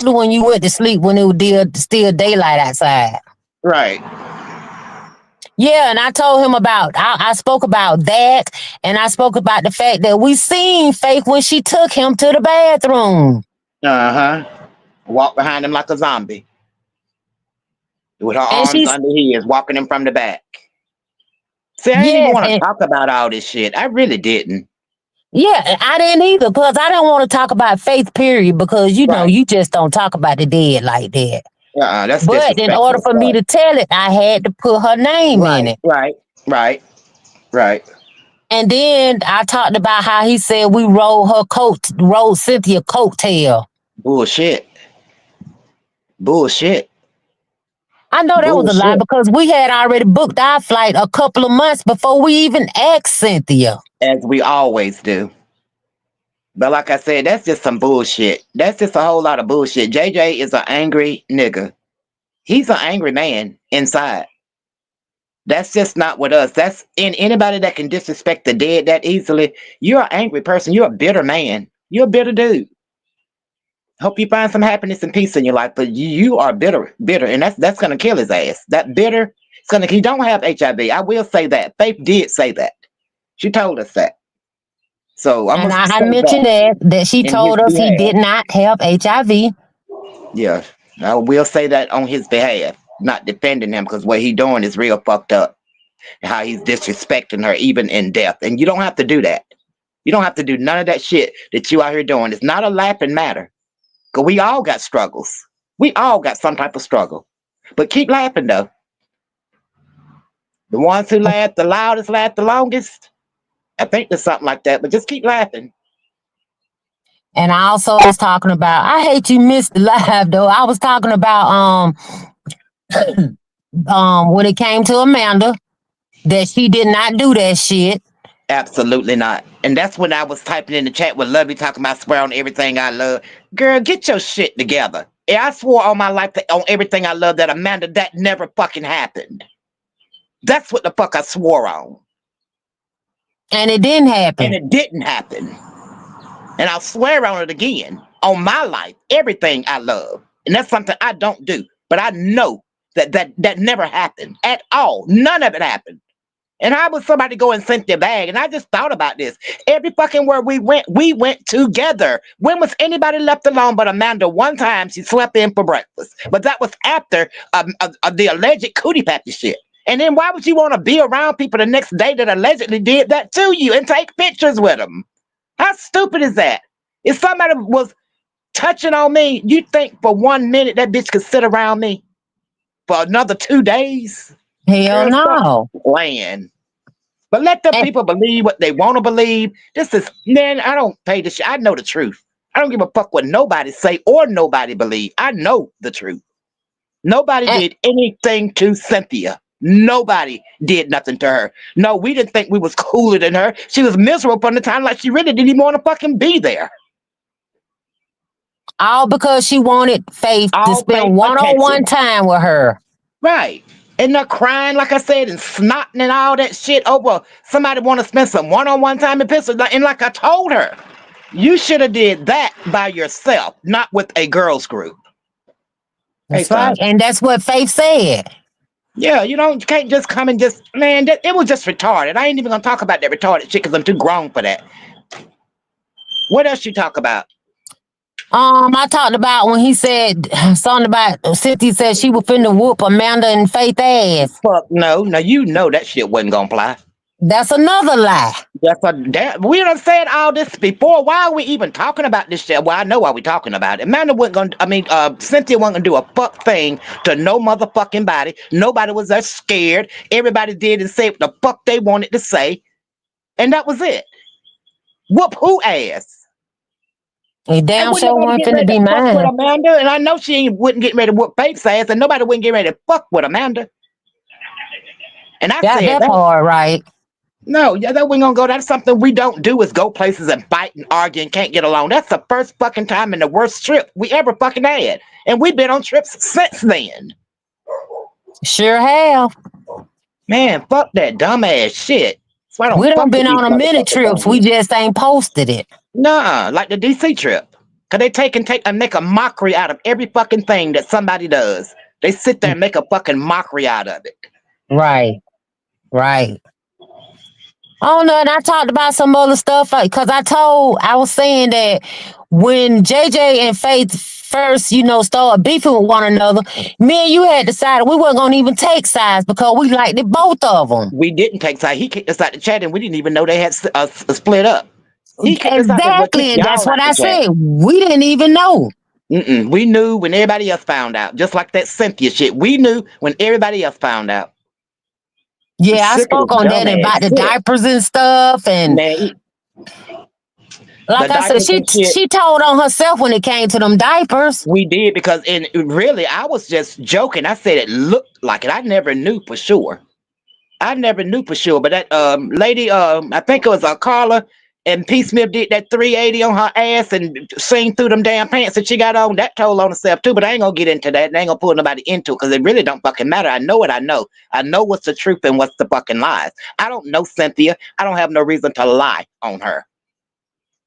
when you went to sleep when it was still daylight outside. Right. Yeah, and I told him I spoke about that and I spoke about the fact that we seen Faith when she took him to the bathroom. Uh-huh. Walk behind him like a zombie. With her And arms she's under his, walking him from the back. See, I didn't even yes, want to and talk about all this shit. I really didn't. yeah, I didn't either because I didn't want to talk about Faith, period, because Right. you just don't talk about the dead like that. That's But in disrespectful order as for me fuck. to tell it, I had to put her name in Right, it. right, right, right. And then I talked about how he said we rode Cynthia coattail. Bullshit. Bullshit. I know that was a lie Bullshit. because we had already booked our flight a couple of months before we even asked Cynthia. As we always do. But like I said, that's just some bullshit. That's just a whole lot of bullshit. JJ is an angry nigga. He's an angry man inside. That's just not with us. That's in anybody that can disrespect the dead that easily. You're an angry person. You're a bitter man. You're a bitter dude. Hope you find some happiness and peace in your life, but you are bitter, and that's gonna kill his ass. That bitter, it's gonna. He don't have HIV. I will say that. Faith did say that. She told us that. So I'm And gonna I say mentioned that that she in his told us he behalf. did not have HIV. Yeah, I will say that on his behalf, not defending him because what he doing is real fucked up. How he's disrespecting her even in death, and you don't have to do that. You don't have to do none of that shit that you out here doing. It's not a laughing matter. Cause we all got struggles. We all got some type of struggle. But keep laughing though. The ones who laugh the loudest laugh the longest. I think there's something like that, but just keep laughing. And I also was talking about I hate you missed the live though. I was talking about when it came to Amanda that she did not do that shit. Absolutely not. And that's when I was typing in the chat with Lovey talking about swear on everything I love. Girl, get your shit together. Yeah, I swore all my life on everything I love that Amanda, that never fucking happened. That's what the fuck I swore on. And it didn't happen. And it didn't happen. And I'll swear on it again. On my life, everything I love. And that's something I don't do. But I know that never happened at all. None of it happened. And I was somebody go and sent their bag. And I just thought about this. Every fucking where we went together. When was anybody left alone but Amanda? One time she slept in for breakfast. But that was after the alleged cootie patty shit. And then why would you want to be around people the next day that allegedly did that to you and take pictures with them? How stupid is that? If somebody was touching on me, you think for 1 minute that bitch could sit around me for another 2 days? Hell no. Playing. But let the people believe what they want to believe. This is, man, I don't pay the shit. I know the truth. I don't give a fuck what nobody say or nobody believe. I know the truth. Nobody did anything to Cynthia. Nobody did nothing to her. No, we didn't think we was cooler than her. She was miserable from the time like she really didn't even want to fucking be there. All because she wanted Faith to spend one-on-one time with her. Right. And they're crying, like I said, and snotting and all that shit over somebody want to spend some one-on-one time in Pittsburgh. And like I told her, you should have did that by yourself, not with a girls group. That's right. And that's what Faith said. Yeah, you can't just come and just, man, it was just retarded. I ain't even going to talk about that retarded shit because I'm too grown for that. What else you talk about? I talked about when he said something about Cynthia said she was finna whoop Amanda and Faith ass. Fuck no. Now you know that shit wasn't gonna fly. That's another lie. We done said all this before. Why are we even talking about this shit? Well, I know why we talking about it. Amanda wasn't gonna, Cynthia wasn't gonna do a fuck thing to no motherfucking body. Nobody was that scared. Everybody did and said what the fuck they wanted to say. And that was it. Whoop who ass? He damn sure wasn't finna be mine. With Amanda, and I know she wouldn't get ready to whoop Faith's ass, and nobody wouldn't get ready to fuck with Amanda. And I said that part right. No, yeah, that wasn't gonna go. That's something we don't do is go places and fight and argue and can't get along. That's the first fucking time and the worst trip we ever fucking had. And we've been on trips since then. Sure have. Man, fuck that dumbass shit. We done been on a many trips. We just ain't posted it. Nah, like the DC trip. Cause they take and make a mockery out of every fucking thing that somebody does. They sit there and make a fucking mockery out of it. Right. Right. Oh no, and I talked about some other stuff because I was saying that when JJ and Faith first, started beefing with one another, me and you had decided we weren't gonna even take sides because we liked it, both of them. We didn't take sides. He kicked us out the chat and we didn't even know they had split up. Exactly, and that's what I said. We didn't even know. We knew when everybody else found out, just like that Cynthia shit. We knew when everybody else found out. Yeah, I spoke on that about the diapers and stuff, and like I said, she told on herself when it came to them diapers. We did because, and really, I was just joking. I said it looked like it. I never knew for sure. But that lady, I think it was Carla. And P. Smith did that 380 on her ass and sing through them damn pants that she got on. That told on herself too, but I ain't gonna get into that. And I ain't gonna pull nobody into it because it really don't fucking matter. I know what I know. I know what's the truth and what's the fucking lies. I don't know Cynthia. I don't have no reason to lie on her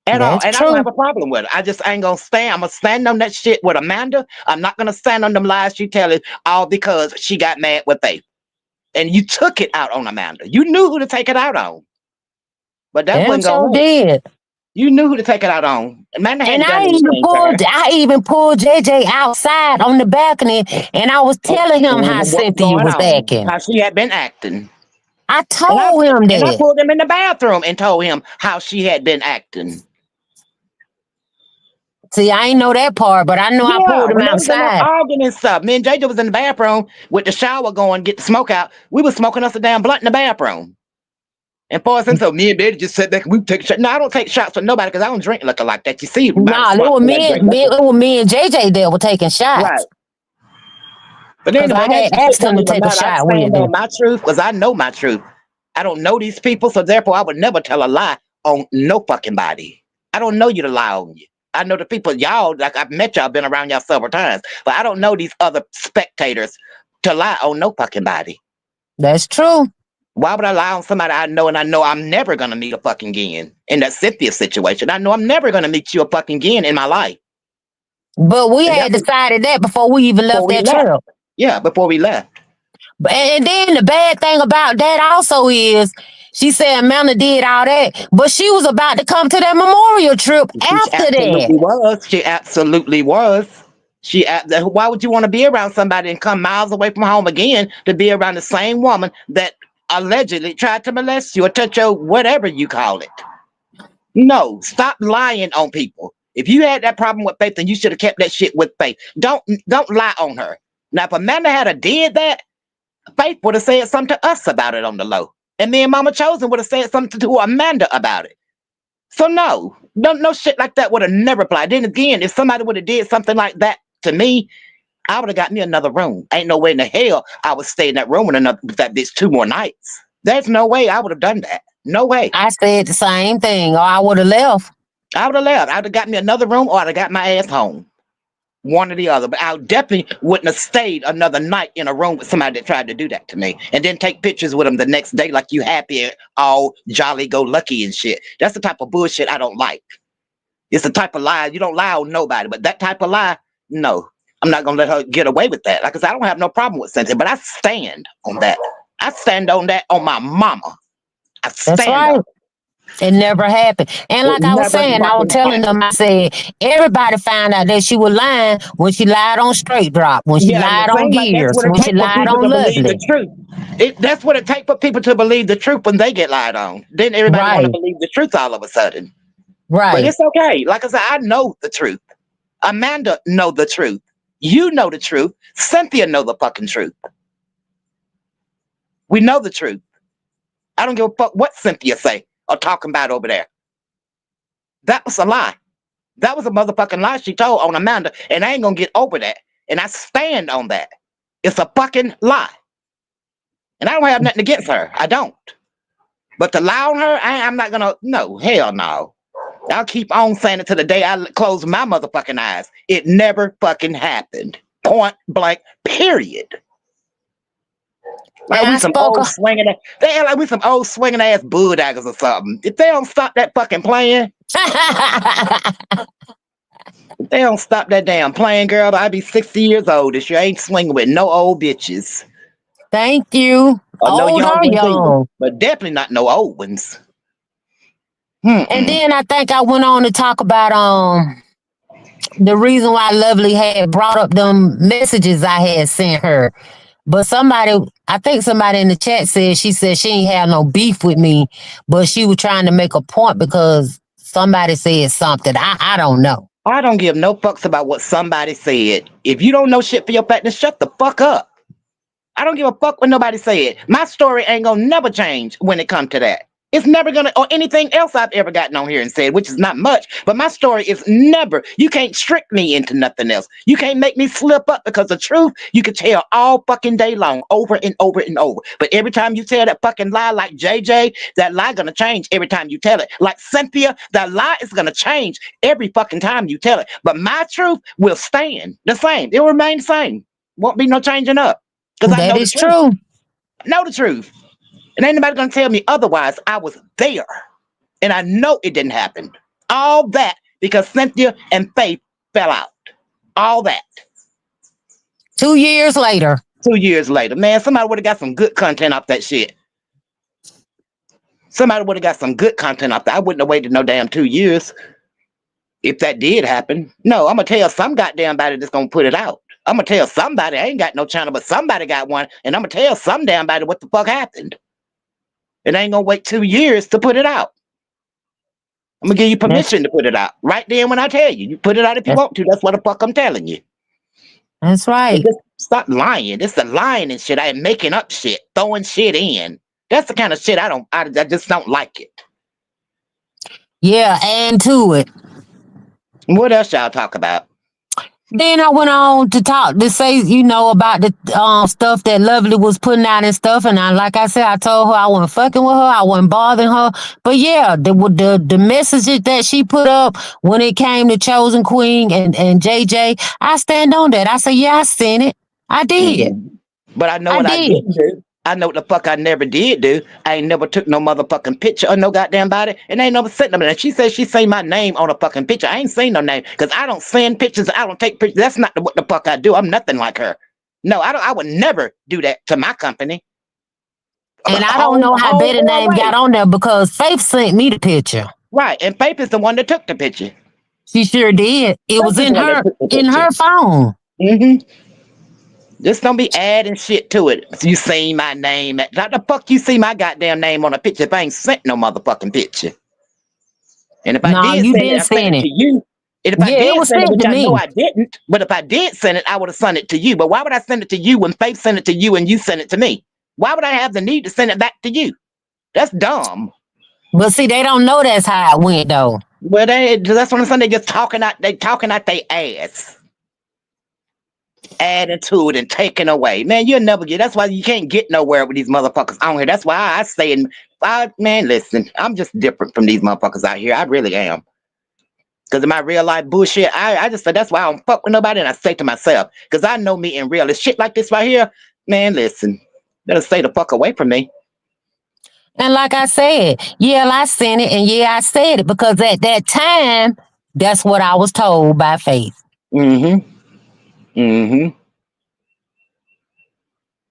at all. And I don't have a problem with it. I just ain't gonna stand. I'm gonna stand on that shit with Amanda. I'm not gonna stand on them lies she telling all because she got mad with Faith. And you took it out on Amanda. You knew who to take it out on. But that wasn't going did. You knew who to take it out on. Amanda and I even pulled JJ outside on the balcony and I was telling him how Cynthia was acting. How she had been acting. I told him that. And I pulled him in the bathroom and told him how she had been acting. See, I ain't know that part, but I know I pulled him outside. Arguing and stuff. Me and JJ was in the bathroom with the shower going, get the smoke out. We was smoking us a damn blunt in the bathroom. And for instance, so me and Betty just sat back and we take shots. No, I don't take shots with nobody because I don't drink liquor like that. You see? Nah, it was me and JJ that were taking shots. Right. But anyway, I had asked him to take a shot with me. My truth, because I know my truth. I don't know these people, so therefore I would never tell a lie on no fucking body. I don't know you to lie on you. I know the people, y'all, like I've met y'all, been around y'all several times, but I don't know these other spectators to lie on no fucking body. That's true. Why would I lie on somebody I know and I know I'm never gonna meet a fucking again? In that Cynthia situation, I know I'm never gonna meet you a fucking again in my life. But we And had that's decided that before we even before left we that left. trip. Yeah, before we left. And then the bad thing about that also is she said Amanda did all that, but she was about to come to that memorial trip She after that. absolutely was. She absolutely was. Why would you want to be around somebody and come miles away from home again to be around the same woman that allegedly tried to molest you or touch your whatever you call it? No, stop lying on people. If you had that problem with Faith, then you should have kept that shit with Faith. Don't lie on her. Now, if Amanda had did that, Faith would have said something to us about it on the low, and me and Mama Chosen would have said something to Amanda about it. So no shit like that would have never applied. Then again, if somebody would have did something like that to me, I would have got me another room. Ain't no way in the hell I would stay in that room with that bitch 2 more nights. There's no way I would have done that. No way. I said the same thing, or I would have left. I would have left. I would have got me another room, or I'd have got my ass home. One or the other. But I definitely wouldn't have stayed another night in a room with somebody that tried to do that to me, and then take pictures with them the next day like you happy and all jolly go lucky and shit. That's the type of bullshit I don't like. It's the type of lie you don't lie on nobody, but that type of lie, no, I'm not gonna let her get away with that. Like I said, I don't have no problem with Cynthia, but I stand on that. I stand on that on my mama. I stand That's right. on It never happened. And it. like I was Never saying, I was fucking telling happened. them, I said, everybody found out that she was lying when she lied on Straight Drop, when she Yeah, and it lied on seems like that's Gears, what it when she takes for lied people on to believe the Lovely. truth. That's what it takes for people to believe the truth when they get lied on. Then everybody want to Right, believe the truth all of a sudden. But right. it's okay. Like I said, I know the truth. Amanda know the truth. You know the truth. Cynthia know the fucking truth. We know the truth. I don't give a fuck what Cynthia say or talking about over there. That was a lie. That was a motherfucking lie she told on Amanda, and I ain't gonna get over that. And I stand on that. It's a fucking lie. And I don't have nothing against her. I don't. But to lie on her, I'm not gonna. No, hell no. I'll keep on saying it to the day I close my motherfucking eyes. It never fucking happened. Point blank. Period. Like And we I some spoke. old swinging. They act like we some old swinging ass bulldaggers or something. If they don't stop that fucking playing, if they don't stop that damn playing, girl, I'd be 60 years old this year. I ain't swinging with no old bitches. Thank you. Or no Old young or ones either. young. But definitely not no old ones. And then I think I went on to talk about the reason why Lovely had brought up them messages I had sent her. But I think somebody in the chat said she ain't have no beef with me, but she was trying to make a point because somebody said something. I don't know. I don't give no fucks about what somebody said. If you don't know shit for your fact, then shut the fuck up. I don't give a fuck what nobody said. My story ain't gonna never change when it comes to that. It's never gonna, or anything else I've ever gotten on here and said, which is not much, but my story is never, you can't trick me into nothing else. You can't make me slip up, because the truth you can tell all fucking day long, over and over and over. But every time you tell that fucking lie, like JJ, that lie gonna change every time you tell it. Like Cynthia, that lie is gonna change every fucking time you tell it. But my truth will stand the same. It will remain the same. Won't be no changing up. Because I That know the is truth. true. I know the truth. And ain't nobody gonna tell me otherwise. I was there. And I know it didn't happen. All that because Cynthia and Faith fell out. All that. 2 years later. 2 years later. Man, somebody would have got some good content off that shit. Somebody would have got some good content off that. I wouldn't have waited no damn 2 years if that did happen. No, I'm gonna tell some goddamn body that's gonna put it out. I'm gonna tell somebody. I ain't got no channel, but somebody got one, and I'm gonna tell some damn body what the fuck happened. It ain't gonna wait 2 years to put it out. I'm gonna give you permission to put it out right then when I tell you. You put it out if you want to. That's what the fuck I'm telling you. That's right. Just stop lying. It's the lying and shit. I am making up shit, throwing shit in. That's the kind of shit I just don't like it. Yeah, and to it. What else y'all talk about? Then I went on to say, about the stuff that Lovely was putting out and stuff. And like I said, I told her I wasn't fucking with her. I wasn't bothering her. But yeah, the messages that she put up when it came to Chosen Queen and JJ, I stand on that. I say, yeah, I seen it. I did. But I know I what I did. didn't do. I know what the fuck I never did do. I ain't never took no motherfucking picture or no goddamn body, and I ain't never sent them. And she says she seen my name on a fucking picture. I ain't seen no name because I don't send pictures. I don't take pictures. That's not what the fuck I do. I'm nothing like her. No, I don't. I would never do that to my company. And I don't know how Betty name got on there because Faith sent me the picture. Right, and Faith is the one that took the picture. She sure did. It was in her phone. Mm-hmm. Just don't be adding shit to it. You seen my name. How the fuck you see my goddamn name on a picture if I ain't sent no motherfucking picture? And if I did send it, I sent it to you. And if I did send it, which I know I didn't, but if I did send it, I would have sent it to you. But why would I send it to you when Faith sent it to you and you sent it to me? Why would I have the need to send it back to you? That's dumb. But see, they don't know that's how it went though. Well, that's what I'm saying. They just talking out their ass. Adding to it and taking away. Man, you'll never get. That's why you can't get nowhere with these motherfuckers on here. That's why I say, man, listen, I'm just different from these motherfuckers out here. I really am. Because in my real life bullshit, I just say that's why I don't fuck with nobody. And I say to myself, because I know me in real. It's shit like this right here. Man, listen, better stay the fuck away from me. And like I said, yeah, I sent it and yeah, I said it because at that time, that's what I was told by Faith. Mm-hmm. Mm-hmm.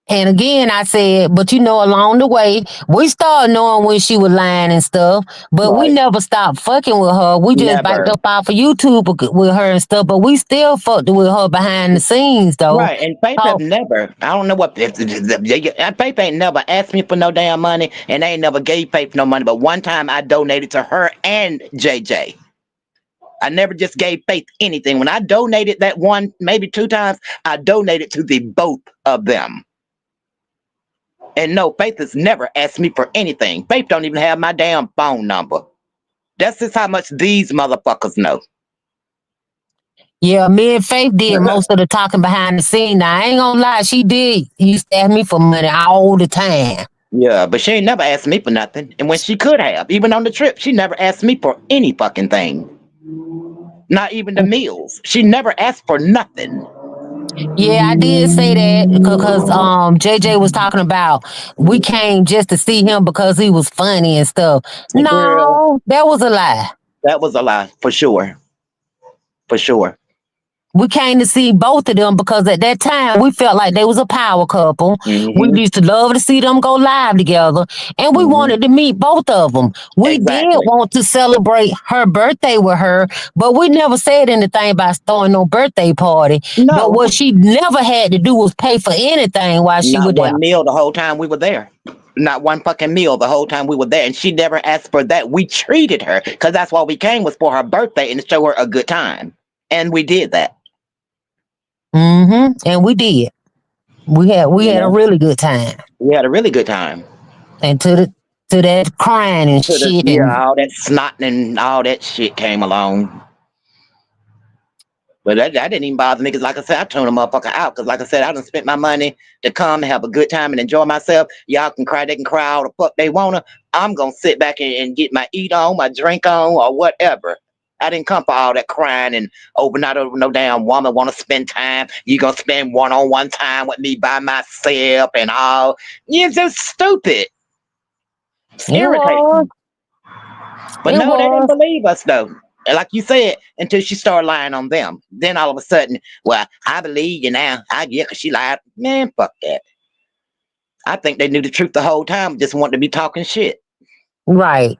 And again, I said, but along the way, we started knowing when she was lying and stuff, but we never stopped fucking with her. We just backed up off of YouTube with her and stuff, but we still fucked with her behind the scenes, though. Right, and Faith have never, I don't know what, Faith ain't never asked me for no damn money, and they ain't never gave Faith no money, but one time I donated to her and JJ. I never just gave Faith anything. When I donated that one, maybe 2 times, I donated to the both of them. And no, Faith has never asked me for anything. Faith don't even have my damn phone number. That's just how much these motherfuckers know. Yeah, me and Faith did most of the talking behind the scene. Now, I ain't gonna lie, she did. He used to ask me for money all the time. Yeah, but she ain't never asked me for nothing. And when she could have, even on the trip, she never asked me for any fucking thing. Not even the meals. She never asked for nothing. Yeah, I did say that because JJ was talking about we came just to see him because he was funny and stuff. No, that was a lie. That was a lie, for sure. For sure. We came to see both of them because at that time we felt like they was a power couple. Mm-hmm. We used to love to see them go live together, and we wanted to meet both of them. We did want to celebrate her birthday with her, but we never said anything about throwing no birthday party. No. But what she never had to do was pay for anything while she was there. Not one meal the whole time we were there. Not one fucking meal the whole time we were there, and she never asked for that. We treated her because that's why we came, was for her birthday and to show her a good time, and we did that. Mm-hmm. And we did. We had a really good time. We had a really good time. And to that crying and shit. All that snotting and all that shit came along. But that didn't even bother me because, like I said, I turned a motherfucker out because, like I said, I done spent my money to come and have a good time and enjoy myself. Y'all can cry, they can cry all the fuck they wanna. I'm gonna sit back and get my eat on, my drink on, or whatever. I didn't come for all that crying and not over no damn woman want to spend time. You gonna spend one-on-one time with me by myself and all. You're just stupid. It's irritating. But no, they didn't believe us though. And like you said, until she started lying on them. Then all of a sudden, well, I believe you now. Because she lied. Man, fuck that. I think they knew the truth the whole time, just wanted to be talking shit. Right.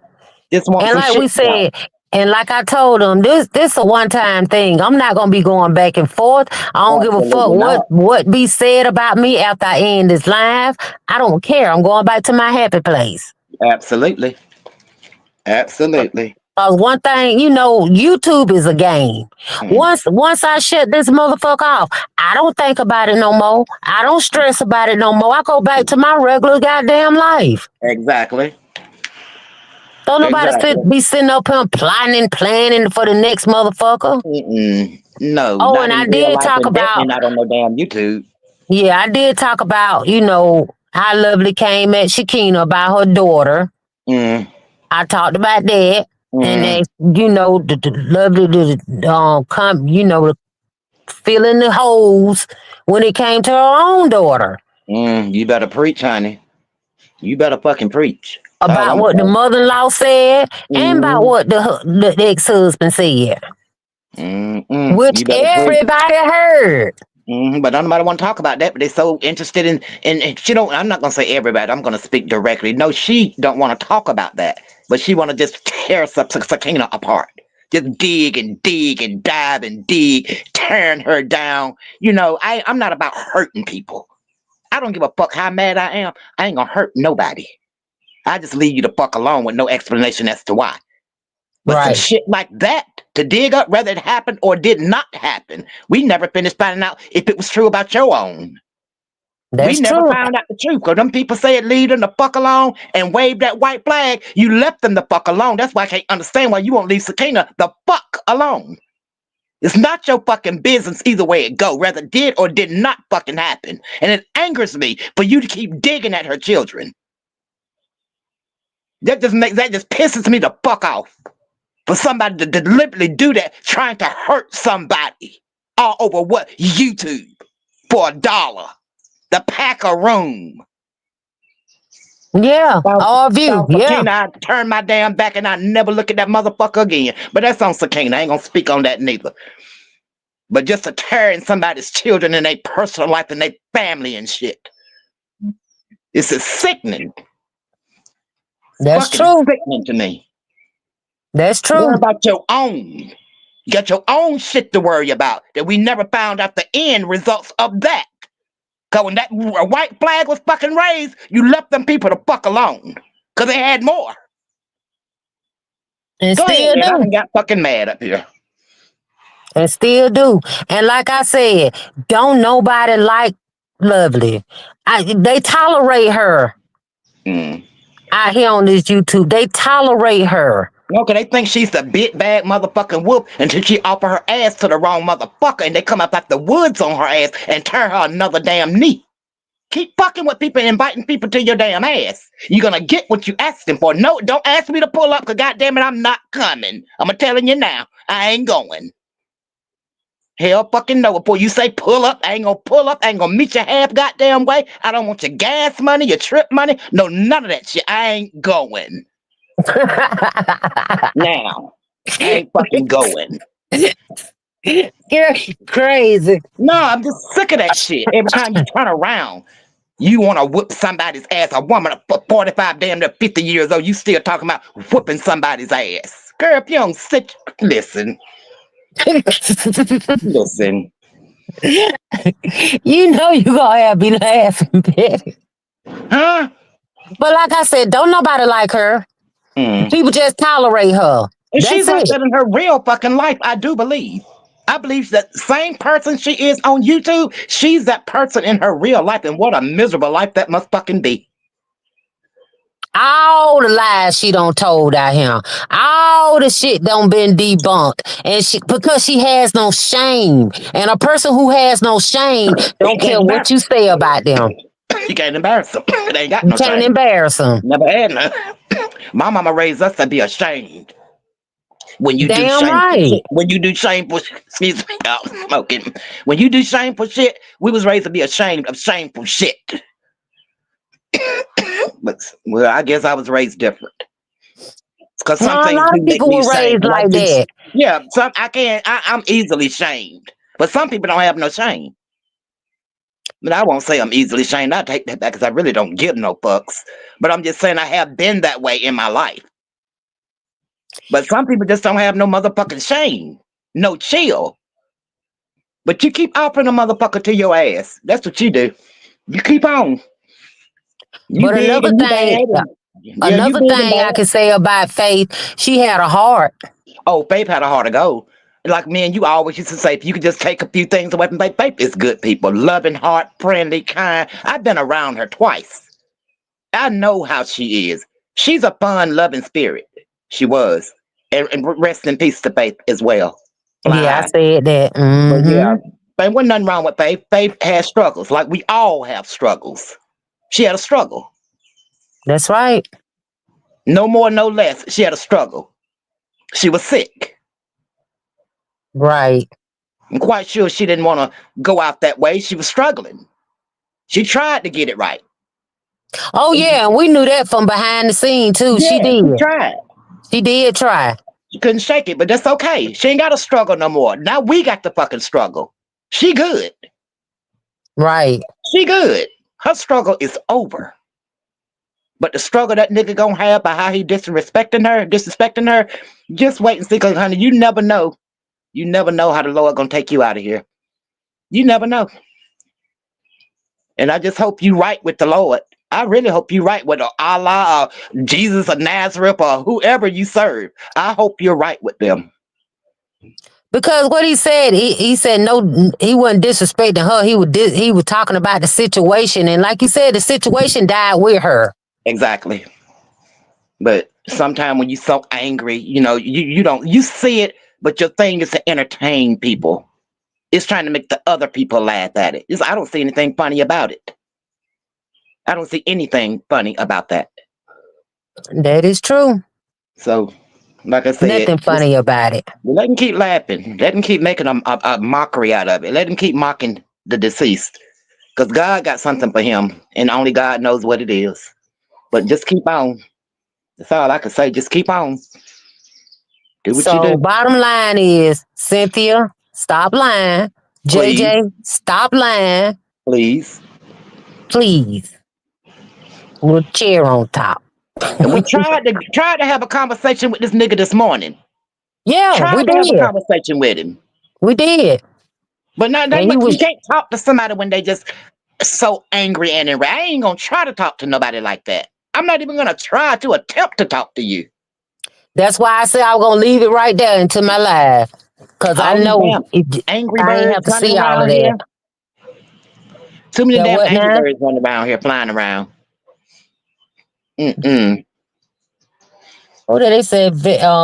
Just want and like we said, and like I told them, this a one-time thing. I'm not gonna be going back and forth. I don't give a fuck what be said about me after I end this live. I don't care. I'm going back to my happy place. Absolutely. Absolutely. Because one thing, YouTube is a game. Once I shut this motherfucker off, I don't think about it no more. I don't stress about it no more. I go back to my regular goddamn life. Exactly. Don't nobody be sitting up here plotting and planning for the next motherfucker. No. Oh, and I did talk about. Not on no damn YouTube. Yeah, I did talk about, how Lovely came at Shakina about her daughter. I talked about that. And they, the Lovely come, filling the holes when it came to her own daughter. You better preach, honey. You better fucking preach. That's all About I'm what the saying. mother-in-law said and about Mhm. what the ex-husband said, which You better preach. everybody heard. But nobody want to talk about that. But they're so interested in she don't. I'm not gonna say everybody. I'm gonna speak directly. No, she don't want to talk about that. But she want to just tear Sakina apart. Just dig and dig and dive and dig, tearing her down. You know, I'm not about hurting people. I don't give a fuck how mad I am. I ain't gonna hurt nobody. I just leave you the fuck alone with no explanation as to why. But some Right. shit like that to dig up, whether it happened or did not happen, we never finished finding out if it was true about your own. We That's never true. found out the truth. Because them people said leave them the fuck alone and wave that white flag. You left them the fuck alone. That's why I can't understand why you won't leave Sakina the fuck alone. It's not your fucking business either way it go, whether it did or did not fucking happen. And it angers me for you to keep digging at her children. That just pisses me the fuck off. For somebody to deliberately do that, trying to hurt somebody all over what? YouTube for $1. The Packer Room. Yeah. All of you. Yeah. Sakina, I turn my damn back and I never look at that motherfucker again. But that's on Sakina. I ain't gonna speak on that neither. But just to tearing somebody's children and their personal life and their family and shit. It's sickening. That's Fucking true. sickening to me. That's Worry true. about your own. You got your own shit to worry about that we never found out the end results of that. Because when that white flag was fucking raised, you left them people to fuck alone. Because they had more. And Go still ahead, I do. done got fucking mad up here. And still do. And like I said, don't nobody like Lovely. They tolerate her out here on this YouTube. They tolerate her. Okay, they think she's the big bad motherfucking whoop until she offer her ass to the wrong motherfucker and they come up out the woods on her ass and turn her another damn knee. Keep fucking with people and inviting people to your damn ass. You're gonna get what you asking for. No, don't ask me to pull up, because goddamn it, I'm not coming. I'm telling you now, I ain't going. Hell fucking no. Before you say pull up, I ain't gonna pull up. I ain't gonna meet you half goddamn way. I don't want your gas money, your trip money. No, none of that shit. I ain't going. Now, I ain't fucking going. You're crazy. No, I'm just sick of that shit. Every time you turn around, you want to whoop somebody's ass. A woman of 45, damn near 50 years old, you still talking about whooping somebody's ass. Girl, if you don't sit, listen. Listen. You know you gonna have me laughing, Betty. Huh? But like I said, don't nobody like her. People just tolerate her. And That's she's like it. that in her real fucking life, I do believe. I believe that same person she is on YouTube, she's that person in her real life, and what a miserable life that must fucking be. All the lies she done told out here. All the shit done been debunked. And because she has no shame. And a person who has no shame don't care what you say about them. You can't embarrass them. It ain't got You no can't shame. embarrass them. Never had none. My mama raised us to be ashamed. When you do Damn shameful right. shit, when you do shameful, excuse me, I'm smoking. When you do shameful shit, we was raised to be ashamed of shameful shit. But well, I guess I was raised different. Because some No, a things lot do of make people me were ashamed. raised And I like do, that. yeah, I'm easily shamed. But some people don't have no shame. But I won't say I'm easily shamed. I take that back because I really don't give no fucks. But I'm just saying I have been that way in my life. But some people just don't have no motherfucking shame. No chill. But you keep offering a motherfucker to your ass. That's what you do. You keep on. You But big another and you thing, bad. You another big and thing I bad. can say about Faith, she had a heart. Oh, Faith had a heart to go. Like me and you always used to say, if you could just take a few things away from Faith, Faith is good people. Loving heart, friendly, kind. I've been around her twice. I know how she is. She's a fun, loving spirit. She was. And rest in peace to Faith as well. Yeah, I Fly. said that. But yeah, there wasn't nothing wrong with Faith. Faith has struggles. Like we all have struggles. She had a struggle. That's right. No more, no less. She had a struggle. She was sick. Right. I'm quite sure she didn't want to go out that way. She was struggling. She tried to get it right. Oh yeah, and we knew that from behind the scene too. She Yeah, did. she tried. She did try. She couldn't shake it, but that's okay. She ain't got to struggle no more. Now we got to fucking struggle. She good. Right. She good. Her struggle is over. But the struggle that nigga gonna have by how he disrespecting her, just wait and see, cause honey, you never know. You never know how the Lord gonna take you out of here. You never know. And I just hope you right with the Lord. I really hope you right with Allah or Jesus or Nazareth or whoever you serve. I hope you're right with them. Because what he said, he said no, he wasn't disrespecting her. He was talking about the situation, and like you said, the situation died with her. Exactly. But sometimes when you're so angry, you see it, but your thing is to entertain people. It's trying to make the other people laugh at it. I don't see anything funny about it. I don't see anything funny about that. That is true. So, like I said, Nothing funny about it. let them keep laughing. Let them keep making a mockery out of it. Let them keep mocking the deceased. Because God got something for him, and only God knows what it is. But just keep on. That's all I can say. Just keep on. Do what you So do. bottom line is, Cynthia, stop lying. Please. JJ, stop lying. Please. Please. With a chair on top. And we tried to have a conversation with this nigga this morning. Yeah, Tried we to have a did. conversation with him. We did. But now And you can't talk to somebody when they just so angry and enraged. I ain't gonna try to talk to nobody like that. I'm not even gonna try to attempt to talk to you. That's why I said I was gonna leave it right there into my life. Cause I All these know damn angry I ain't birds have to running see all of around that. here. Too many Yeah, damn what angry now? birds running around here, flying around. Mm-mm. Oh, they said,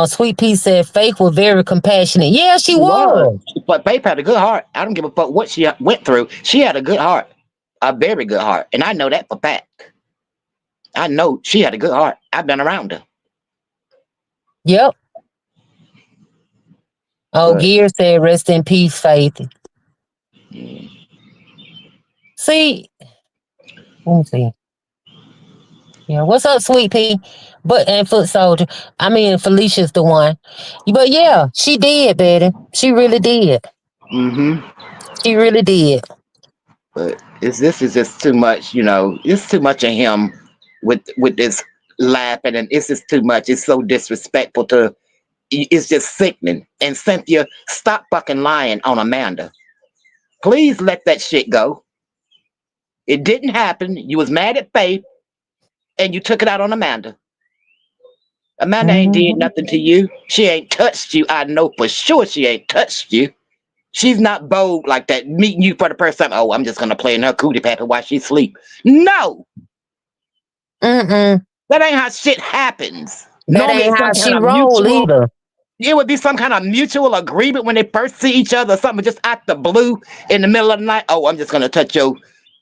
Sweet Pea said Faith was very compassionate. Yeah, she was. But Faith had a good heart. I don't give a fuck what she went through. She had a good heart. A very good heart. And I know that for fact. I know she had a good heart. I've been around her. Yep. Oh, But, Gear said, rest in peace, Faith. See, let me see. Yeah, what's up, Sweet Pea? And Foot Soldier. I mean, Felicia's the one. But yeah, she did, Betty. She really did. mm-hmm. She really did. But this is just too much, it's too much of him with this laughing, and it's just too much. It's so disrespectful it's just sickening. And Cynthia, stop fucking lying on Amanda. Please let that shit go. It didn't happen. You was mad at Faith and you took it out on Amanda. Amanda ain't did nothing to you. She ain't touched you. I know for sure she ain't touched you. She's not bold like that, meeting you for the first time. Oh, I'm just gonna play in her cootie pappy while she sleep. No. Mm-mm. That ain't how shit happens. That Normally ain't it's how some she kind of roll either. it would be some kind of mutual agreement when they first see each other, something just out the blue in the middle of the night. Oh, I'm just gonna touch your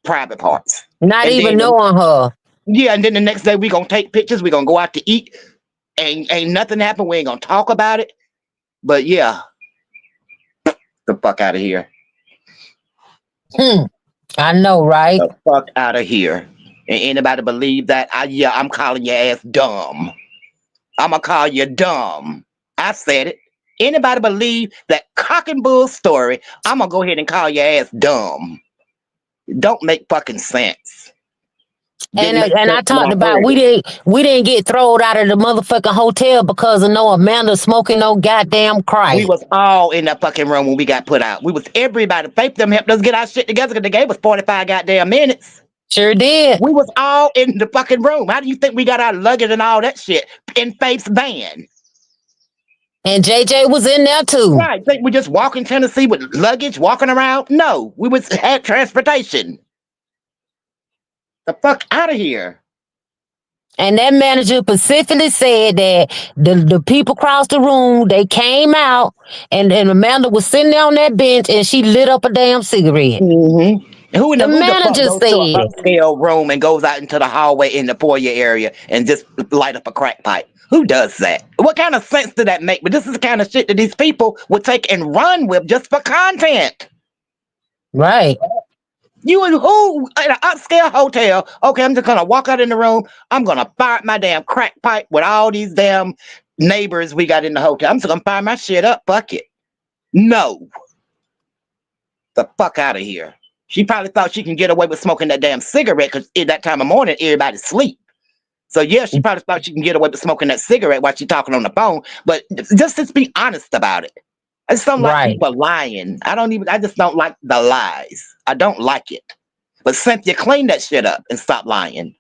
private parts. Not And even then, knowing her. yeah, and then the next day we gonna take pictures, we gonna go out to eat. Ain't nothing happened. We ain't gonna talk about it. But yeah, the fuck out of here. I know, right? The fuck out of here. And anybody believe that? I'm calling your ass dumb. I'm gonna call you dumb. I said it. Anybody believe that cock and bull story? I'm gonna go ahead and call your ass dumb. Don't make fucking sense. And I talked about we didn't get thrown out of the motherfucking hotel because of no Amanda smoking no goddamn crack. We was all in that fucking room when we got put out. We was everybody. Faith them helped us get our shit together because they gave us 45 goddamn minutes. Sure did. We was all in the fucking room. How do you think we got our luggage and all that shit in Faith's van? And JJ was in there too. Right. Think we just walk in Tennessee with luggage walking around? No, we had transportation. The fuck out of here. And that manager specifically said that the people across the room, they came out and Amanda was sitting there on that bench and she lit up a damn cigarette. Mm-hmm. Who the manager fuck goes to an said. upscale room and goes out into the hallway in the foyer area and just light up a crack pipe? Who does that? What kind of sense did that make? But this is the kind of shit that these people would take and run with just for content. Right. You and who in an upscale hotel? Okay, I'm just gonna walk out in the room. I'm gonna fire my damn crack pipe with all these damn neighbors we got in the hotel. I'm just gonna fire my shit up. Fuck it. No, the fuck out of here. She probably thought she can get away with smoking that damn cigarette because at that time of morning everybody's asleep. So yeah, she probably thought she can get away with smoking that cigarette while she's talking on the phone. But just be honest about it. I just don't like Right. people lying. I just don't like the lies. I don't like it. But Cynthia, clean that shit up and stop lying.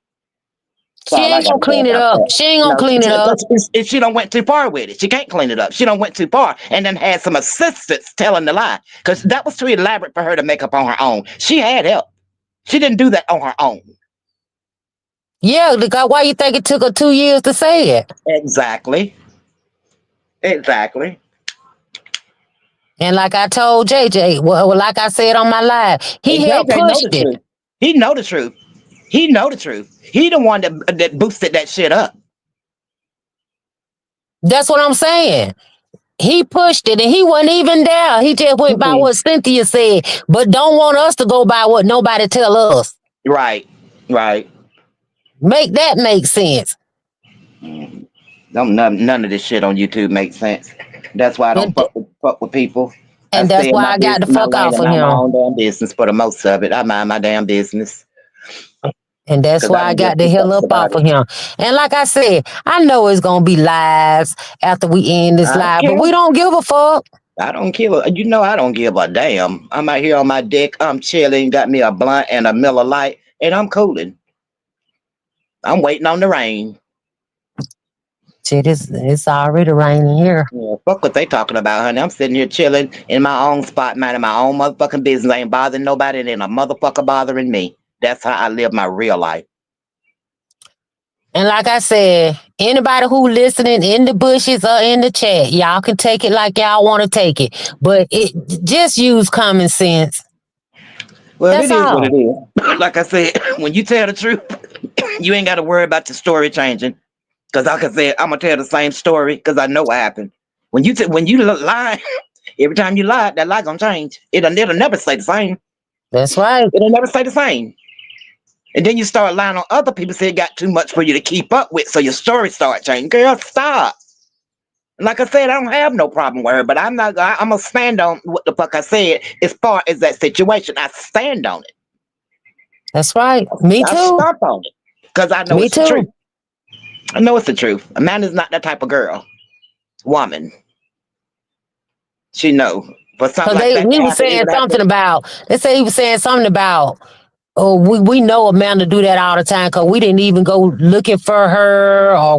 She ain't gonna clean it up. She ain't gonna clean it up. She don't went too far with it. She can't clean it up. She don't went too far and then had some assistants telling the lie. Because that was too elaborate for her to make up on her own. She had help. She didn't do that on her own. Yeah, why you think it took her 2 years to say it? Exactly. And like I told JJ, well, like I said on my live, he And helped JJ know push the it. truth. He know the truth. He know the truth. He the one that boosted that shit up. That's what I'm saying. He pushed it and he wasn't even there. He just went by what Cynthia said, but don't want us to go by what nobody tell us. Right. Make that make sense. None of this shit on YouTube makes sense. That's why I don't fuck with people. And that's why I got the fuck off of my him. own damn business for the most of it. I mind my damn business. And that's 'Cause why I got the hell up off of him. And like I said, I know it's gonna be lives after we end this live, but we don't give a fuck. I don't give a, you know, I don't give a damn. I'm out here on my deck. I'm chilling, got me a blunt and a Miller Lite, and I'm cooling. I'm waiting on the rain. Shit, it's already raining here. Yeah, fuck what they talking about, honey. I'm sitting here chilling in my own spot, minding my own motherfucking business. I ain't bothering nobody, and then a motherfucker bothering me. That's how I live my real life. And like I said, anybody who listening in the bushes or in the chat, y'all can take it like y'all want to take it. But just use common sense. Well, That's it is all. what it is. Like I said, when you tell the truth, you ain't got to worry about your story changing. Because like I said, I'm gonna tell the same story because I know what happened. When you lie, every time you lie, that lie gonna change. It'll never stay the same. That's right. It'll never stay the same. And then you start lying on other people, say it got too much for you to keep up with, so your story start changing. Girl, stop. Like I said, I don't have no problem with her, but I'm gonna stand on what the fuck I said as far as that situation. I stand on it. That's right. Me too. I stop on it because I know Me it's too. the truth. I know it's the truth. Amanda's not that type of girl, woman. She know. But something like that. He was saying something about. They say he was saying something about. Oh, we know Amanda do that all the time because we didn't even go looking for her or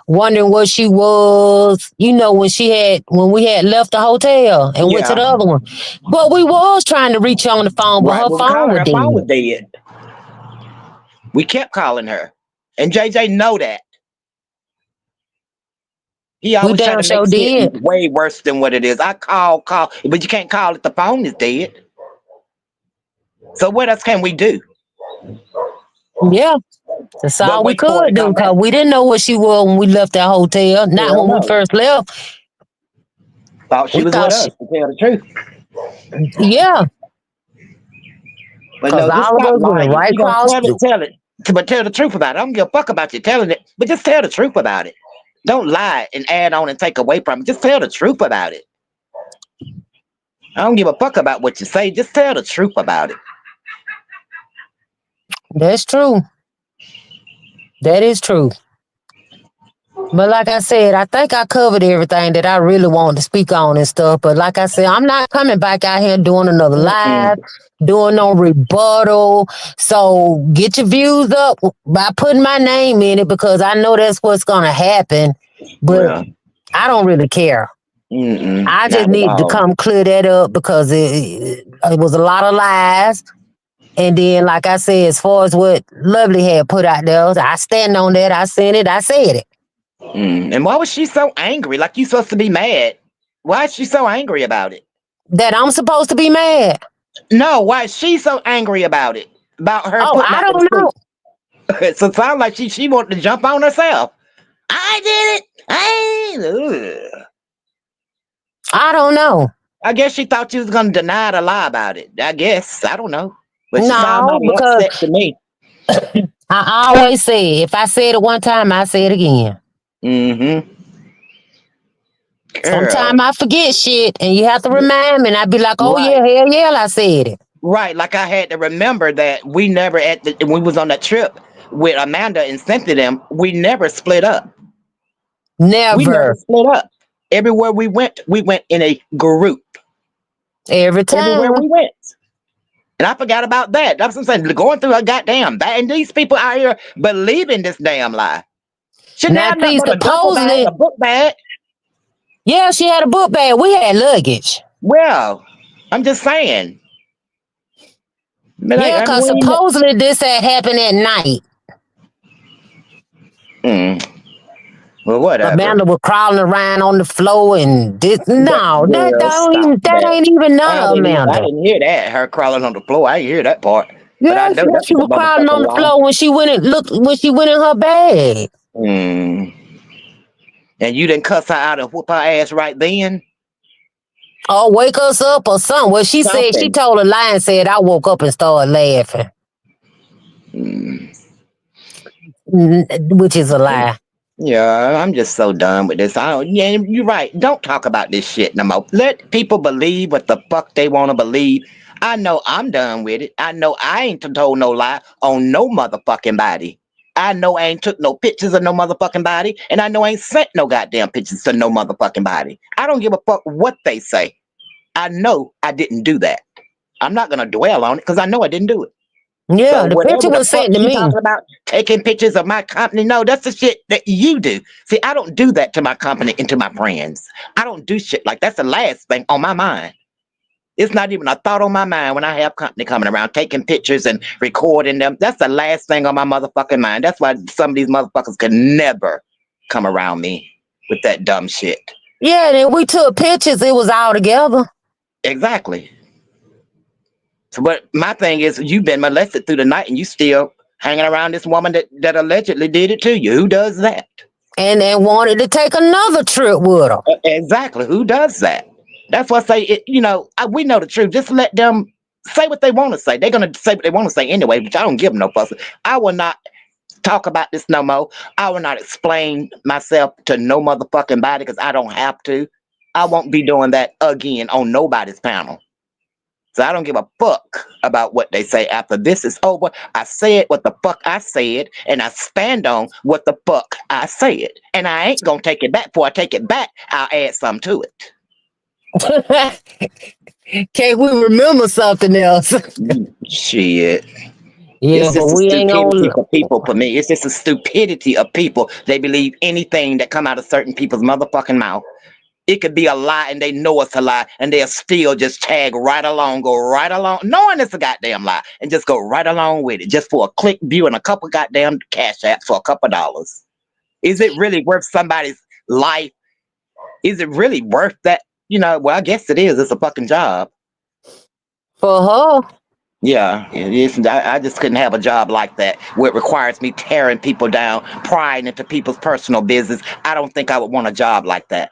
wondering what she was. You know, when we had left the hotel and went to the other one. But we was trying to reach her on the phone, but her phone was dead. We kept calling her. And JJ know that. He always trying to make it way worse than what it is. I call, but you can't call it. The phone is dead. So what else can we do? Yeah, that's all we could do because we didn't know what she was when we left that hotel. Not when we first left. Thought she was with us, to tell the truth. Yeah. But no, just stop lying. Right tell it. But tell the truth about it. I don't give a fuck about you telling it, but just tell the truth about it. Don't lie and add on and take away from it. Just tell the truth about it. I don't give a fuck about what you say. Just tell the truth about it. That's true. That is true. But like I said, I think I covered everything that I really wanted to speak on and stuff. But like I said, I'm not coming back out here doing another live, doing no rebuttal. So get your views up by putting my name in it because I know that's what's going to happen. But I don't really care. I just need to come clear that up because it was a lot of lies. And then, like I said, as far as what Lovely had put out there, I stand on that. I seen it. I said it. And why was she so angry? Like you supposed to be mad. Why is she so angry about it? That I'm supposed to be mad? No, why is she so angry about it? About her? Oh, I don't know. So it sounds like she wanted to jump on herself. I did it. I don't know. I guess she thought she was going to deny the lie about it. I guess. I don't know. But she sound No, mighty because upset to me. I always say, if I say it one time, I say it again. Mm-hmm. Girl. Sometimes I forget shit, and you have to remind me, and I be like, "Oh Right. yeah, hell yeah, I said it." Right. Like I had to remember that we never when we was on that trip with Amanda and Cynthia them, we never split up. We never Never, split up. Everywhere we went in a group. every Everywhere time. we went. And I forgot about that. That's what I'm saying. Going through a goddamn that, and these people out here believing this damn lie. Shouldn't Now, have nothing see, but a duffel bag, supposedly, a book bag. yeah, she had a book bag. We had luggage. Well, I'm just saying. But Yeah, I because mean, supposedly this had happened at night. well, whatever. Amanda was crawling around on the floor and this. No, Girl, stop that that. ain't even none I of I Amanda. didn't hear that. Her crawling on the floor. I didn't hear that part. But I Yeah, know that's she a was crawling on motherfucking the lie. floor when she went and looked when she went in her bag. Mm. And you didn't cuss her out and whoop her ass right then? Or wake us up or something. Well, she said she Something. told a lie and said I woke up and started laughing, Mm. which is a lie. Yeah, I'm just so done with this. I don't, yeah, you're right. Don't talk about this shit no more. Let people believe what the fuck they want to believe. I know I'm done with it. I know I ain't told no lie on no motherfucking body. I know I ain't took no pictures of no motherfucking body, and I know I ain't sent no goddamn pictures to no motherfucking body. I don't give a fuck what they say. I know I didn't do that. I'm not gonna dwell on it because I know I didn't do it. So Yeah, the picture whatever the was fuck sent to she me. talking about, taking pictures of my company, no, that's the shit that you do. See, I don't do that to my company and to my friends. I don't do shit like that's the last thing on my mind. It's not even a thought on my mind when I have company coming around, taking pictures and recording them. That's the last thing on my motherfucking mind. That's why some of these motherfuckers could never come around me with that dumb shit. Yeah, then we took pictures. It was all together. Exactly. So, but my thing is, you've been molested through the night and you still hanging around this woman that allegedly did it to you. Who does that? And then wanted to take another trip with her. Exactly. Who does that? That's why I say, we know the truth. Just let them say what they want to say. They're going to say what they want to say anyway, which I don't give them no fuss. I will not talk about this no more. I will not explain myself to no motherfucking body because I don't have to. I won't be doing that again on nobody's panel. So I don't give a fuck about what they say after this is over. I said what the fuck I said, and I stand on what the fuck I said. And I ain't gonna take it back. Before I take it back, I'll add something to it. Can't we remember something else? Shit. Yeah, It's but just a we ain't stupidity gonna. for people for me. It's just a stupidity of people. They believe anything that come out of certain people's motherfucking mouth. It could be a lie and they know it's a lie and they'll still just tag right along, go right along, knowing it's a goddamn lie and just go right along with it just for a click view and a couple goddamn cash apps for a couple dollars. Is it really worth somebody's life? Is it really worth that? Well, I guess it is. It's a fucking job. For her. Yeah, it is. I just couldn't have a job like that where it requires me tearing people down, prying into people's personal business. I don't think I would want a job like that.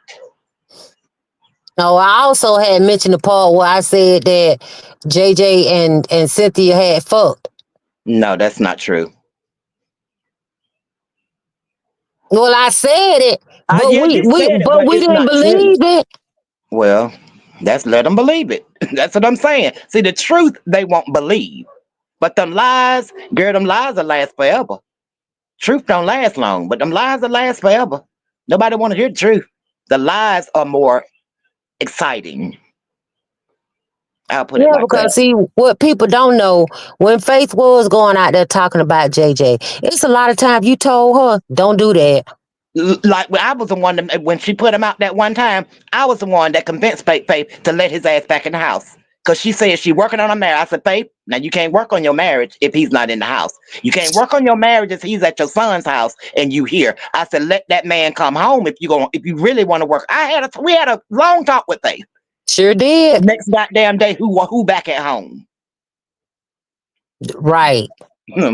No, I also had mentioned the part where I said that JJ and Cynthia had fucked. No, that's not true. Well, I said it, but Yeah, you said it, but we it's didn't not true. believe it. Well, that's let them believe it. That's what I'm saying. See, the truth they won't believe, but them lies, girl, them lies will last forever. Truth don't last long, but them lies will last forever. Nobody want to hear the truth. The lies are more exciting. I'll put it Yeah, like that. because see, what people don't know, when Faith was going out there talking about JJ, it's a lot of times you told her, don't do that. Like I was the one that, when she put him out that one time, I was the one that convinced Faith to let his ass back in the house. Because she said she working on her marriage. I said, Faith, now you can't work on your marriage if he's not in the house. You can't work on your marriage if he's at your son's house and you here. I said, let that man come home if you really want to work. We had a long talk with Faith. Sure The did. next goddamn day, who back at home? Right.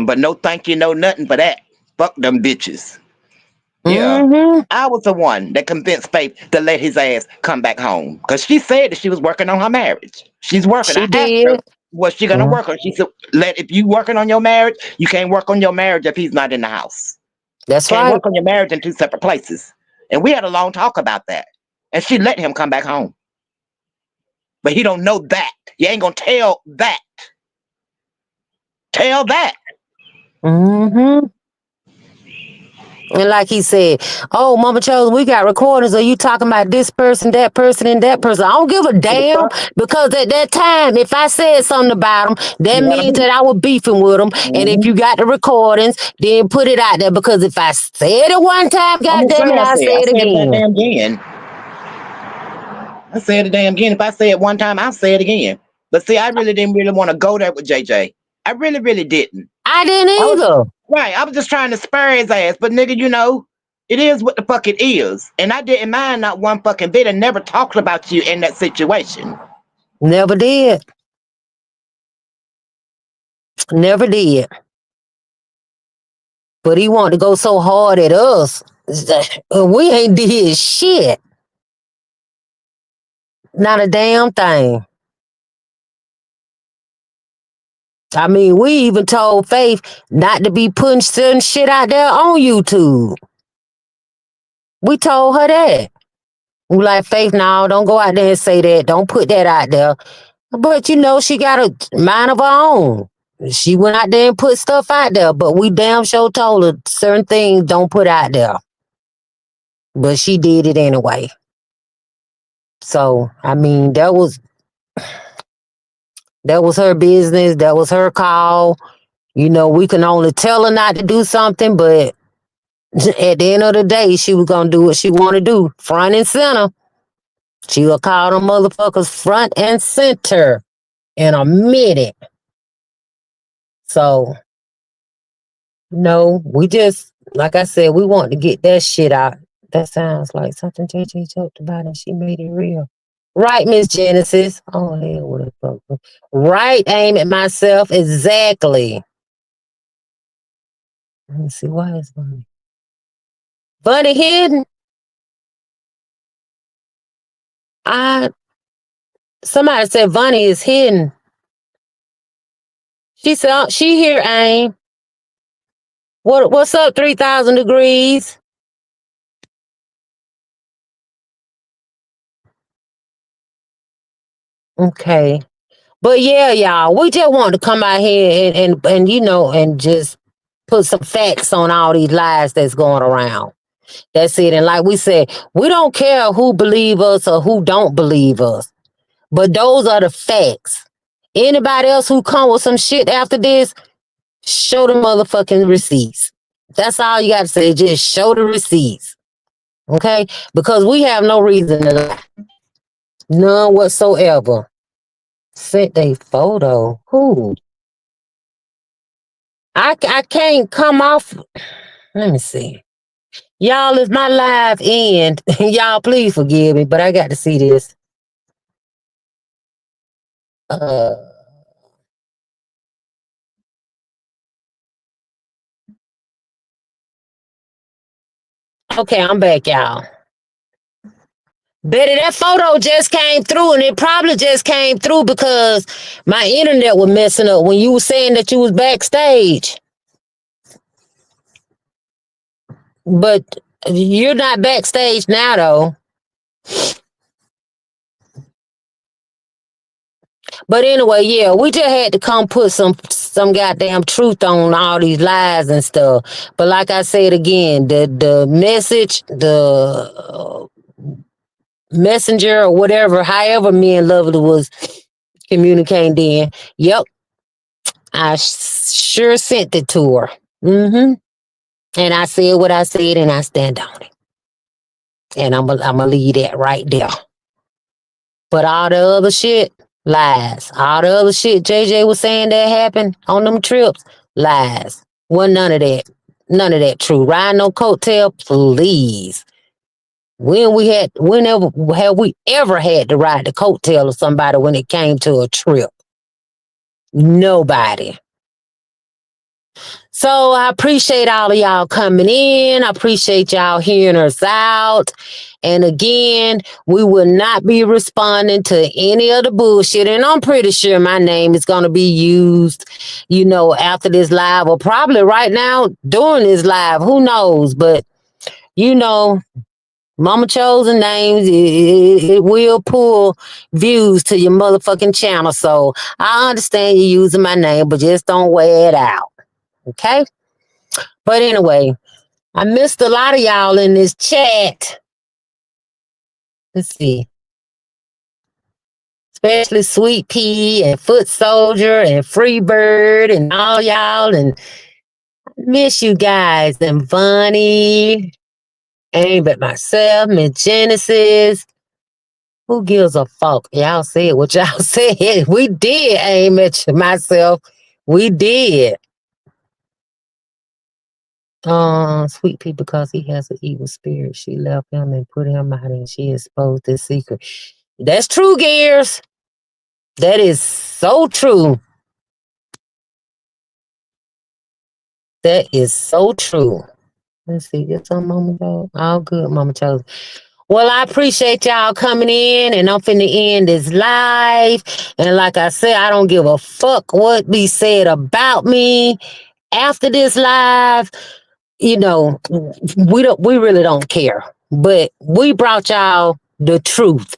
But no thank you, no nothing for that. Fuck them bitches. Yeah. Mm-hmm. I was the one that convinced Faith to let his ass come back home. Because she said that she was working on her marriage. She's working. She I asked her, did. Was she gonna Mhm. work on? She said, if you working on your marriage, you can't work on your marriage if he's not in the house. That's Can't right. work on your marriage in two separate places. And we had a long talk about that. And she let him come back home. But he don't know that. You ain't gonna tell that. Tell that. Mm-hmm. And like he said, oh, Mama Chose, we got recordings of you talking about this person, that person, and that person. I don't give a damn because at that time, if I said something about them, that You gotta means be. that I was beefing with them. And if Mhm. you got the recordings, then put it out there because if I said it one time, I'm God gonna damn say it, I I'll said. say I it said it that again. damn again. I said it damn again. If I say it one time, I'll say it again. But see, I really didn't really want to go there with JJ. I really, really didn't. I didn't I was either. right. I was just trying to spur his ass. But nigga, it is what the fuck it is. And I didn't mind not one fucking bit and never talked about you in that situation. Never did. Never did. But he wanted to go so hard at us. We ain't did shit. Not a damn thing. I mean, we even told Faith not to be putting certain shit out there on YouTube. We told her that. We like, Faith, no, don't go out there and say that. Don't put that out there. But she got a mind of her own. She went out there and put stuff out there, but we damn sure told her certain things don't put out there. But she did it anyway. So, I mean, that was her business. That was her call. We can only tell her not to do something, but at the end of the day, she was gonna do what she want to do, front and center. She will call them motherfuckers front and center in a minute. So, no, we just, like I said, we want to get that shit out. That sounds like something JJ joked about and she made it real. Right, Miss Genesis. Oh, hell, what a fuck. Right, aim at myself. Exactly. Let me see, why is Bunny? Bunny hidden? Somebody said Bunny is hidden. She said, she here, aim. What's up, 3,000 degrees? Okay. But yeah, y'all, we just want to come out here and just put some facts on all these lies that's going around. That's it. And like we said, we don't care who believe us or who don't believe us. But those are the facts. Anybody else who come with some shit after this, show the motherfucking receipts. That's all you got to say. Just show the receipts. Okay? Because we have no reason to lie. None whatsoever. Sent a photo. Who? I can't come off. Let me see. Y'all, if my live end, y'all please forgive me, but I got to see this. Uh, okay, I'm back, y'all. Betty, that photo just came through, and it probably just came through because my internet was messing up when you were saying that you was backstage. But you're not backstage now, though. But anyway, yeah, we just had to come put some goddamn truth on all these lies and stuff. But like I said again, the message, the messenger or whatever, however me and Lovely was communicating then, yep, I sure sent it to her. Mm-hmm. And I said what I said and I stand on it. And I'm gonna leave that right there. But all the other shit, lies. All the other shit JJ was saying that happened on them trips, lies. Wasn't none of that. None of that true. Ride no coattail, please. Whenever have we ever had to ride the coattail of somebody when it came to a trip? Nobody. So I appreciate all of y'all coming in. I appreciate y'all hearing us out. And again, we will not be responding to any of the bullshit. And I'm pretty sure my name is going to be used, after this live, or probably right now during this live. Who knows? But, Mama chosen names, it will pull views to your motherfucking channel. So I understand you using my name, but just don't wear it out. Okay? But anyway, I missed a lot of y'all in this chat. Let's see. Especially Sweet Pea and Foot Soldier and Freebird and all y'all. And I miss you guys. And Vonnie, Aim at Myself, Miss Genesis. Who gives a fuck? Y'all said what y'all said. We did aim at myself. We did. Sweet Pea, because he has an evil spirit. She left him and put him out, and she exposed his secret. That's true, Gears. That is so true. That is so true. Let's see. Get some Mama Chose. All good, Mama Chose. Well, I appreciate y'all coming in, and I'm finna end this live. And like I said, I don't give a fuck what be said about me after this live. We really don't care. But we brought y'all the truth.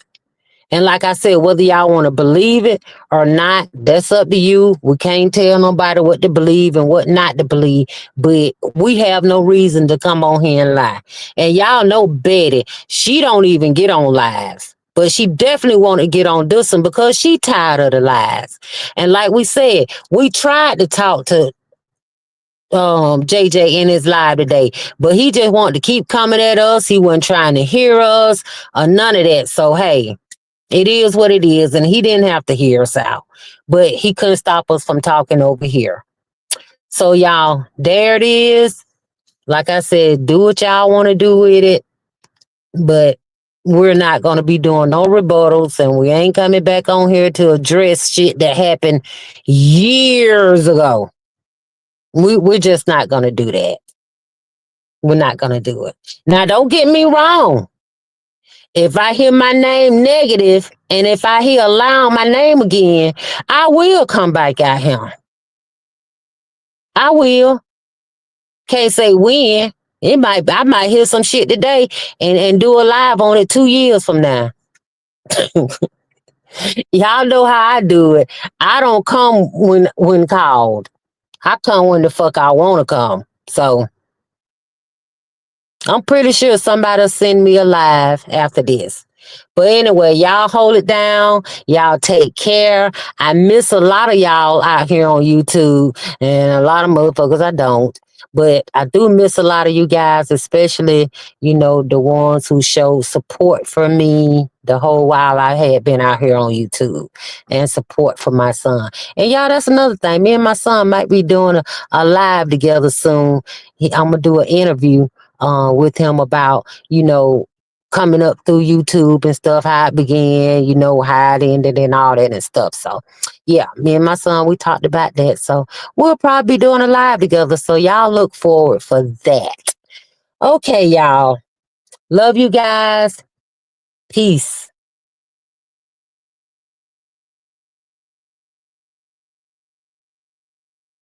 And like I said, whether y'all want to believe it or not, that's up to you. We can't tell nobody what to believe and what not to believe. But we have no reason to come on here and lie. And y'all know Betty, she don't even get on lives. But she definitely want to get on this one because she tired of the lies. And like we said, we tried to talk to JJ in his live today, but he just wanted to keep coming at us. He wasn't trying to hear us or none of that. So, hey. It is what it is, and he didn't have to hear us out, but he couldn't stop us from talking over here. So, y'all, there it is. Like I said, do what y'all want to do with it, but we're not going to be doing no rebuttals, and we ain't coming back on here to address shit that happened years ago. We're just not going to do that. We're not going to do it. Now, don't get me wrong. If I hear my name negative, and if I hear aloud my name again, I will come back out here. I will. Can't say when. I might hear some shit today and do a live on it 2 years from now. Y'all know how I do it. I don't come when called. I come when the fuck I want to come. So I'm pretty sure somebody'll send me a live after this. But anyway, y'all hold it down. Y'all take care. I miss a lot of y'all out here on YouTube, and a lot of motherfuckers I don't. But I do miss a lot of you guys, especially, the ones who showed support for me the whole while I had been out here on YouTube, and support for my son. And y'all, that's another thing. Me and my son might be doing a live together soon. I'm going to do an interview with him about, coming up through YouTube and stuff, how it began, how it ended and all that and stuff. So, yeah, me and my son, we talked about that. So we'll probably be doing a live together. So y'all look forward for that. Okay, y'all. Love you guys. Peace.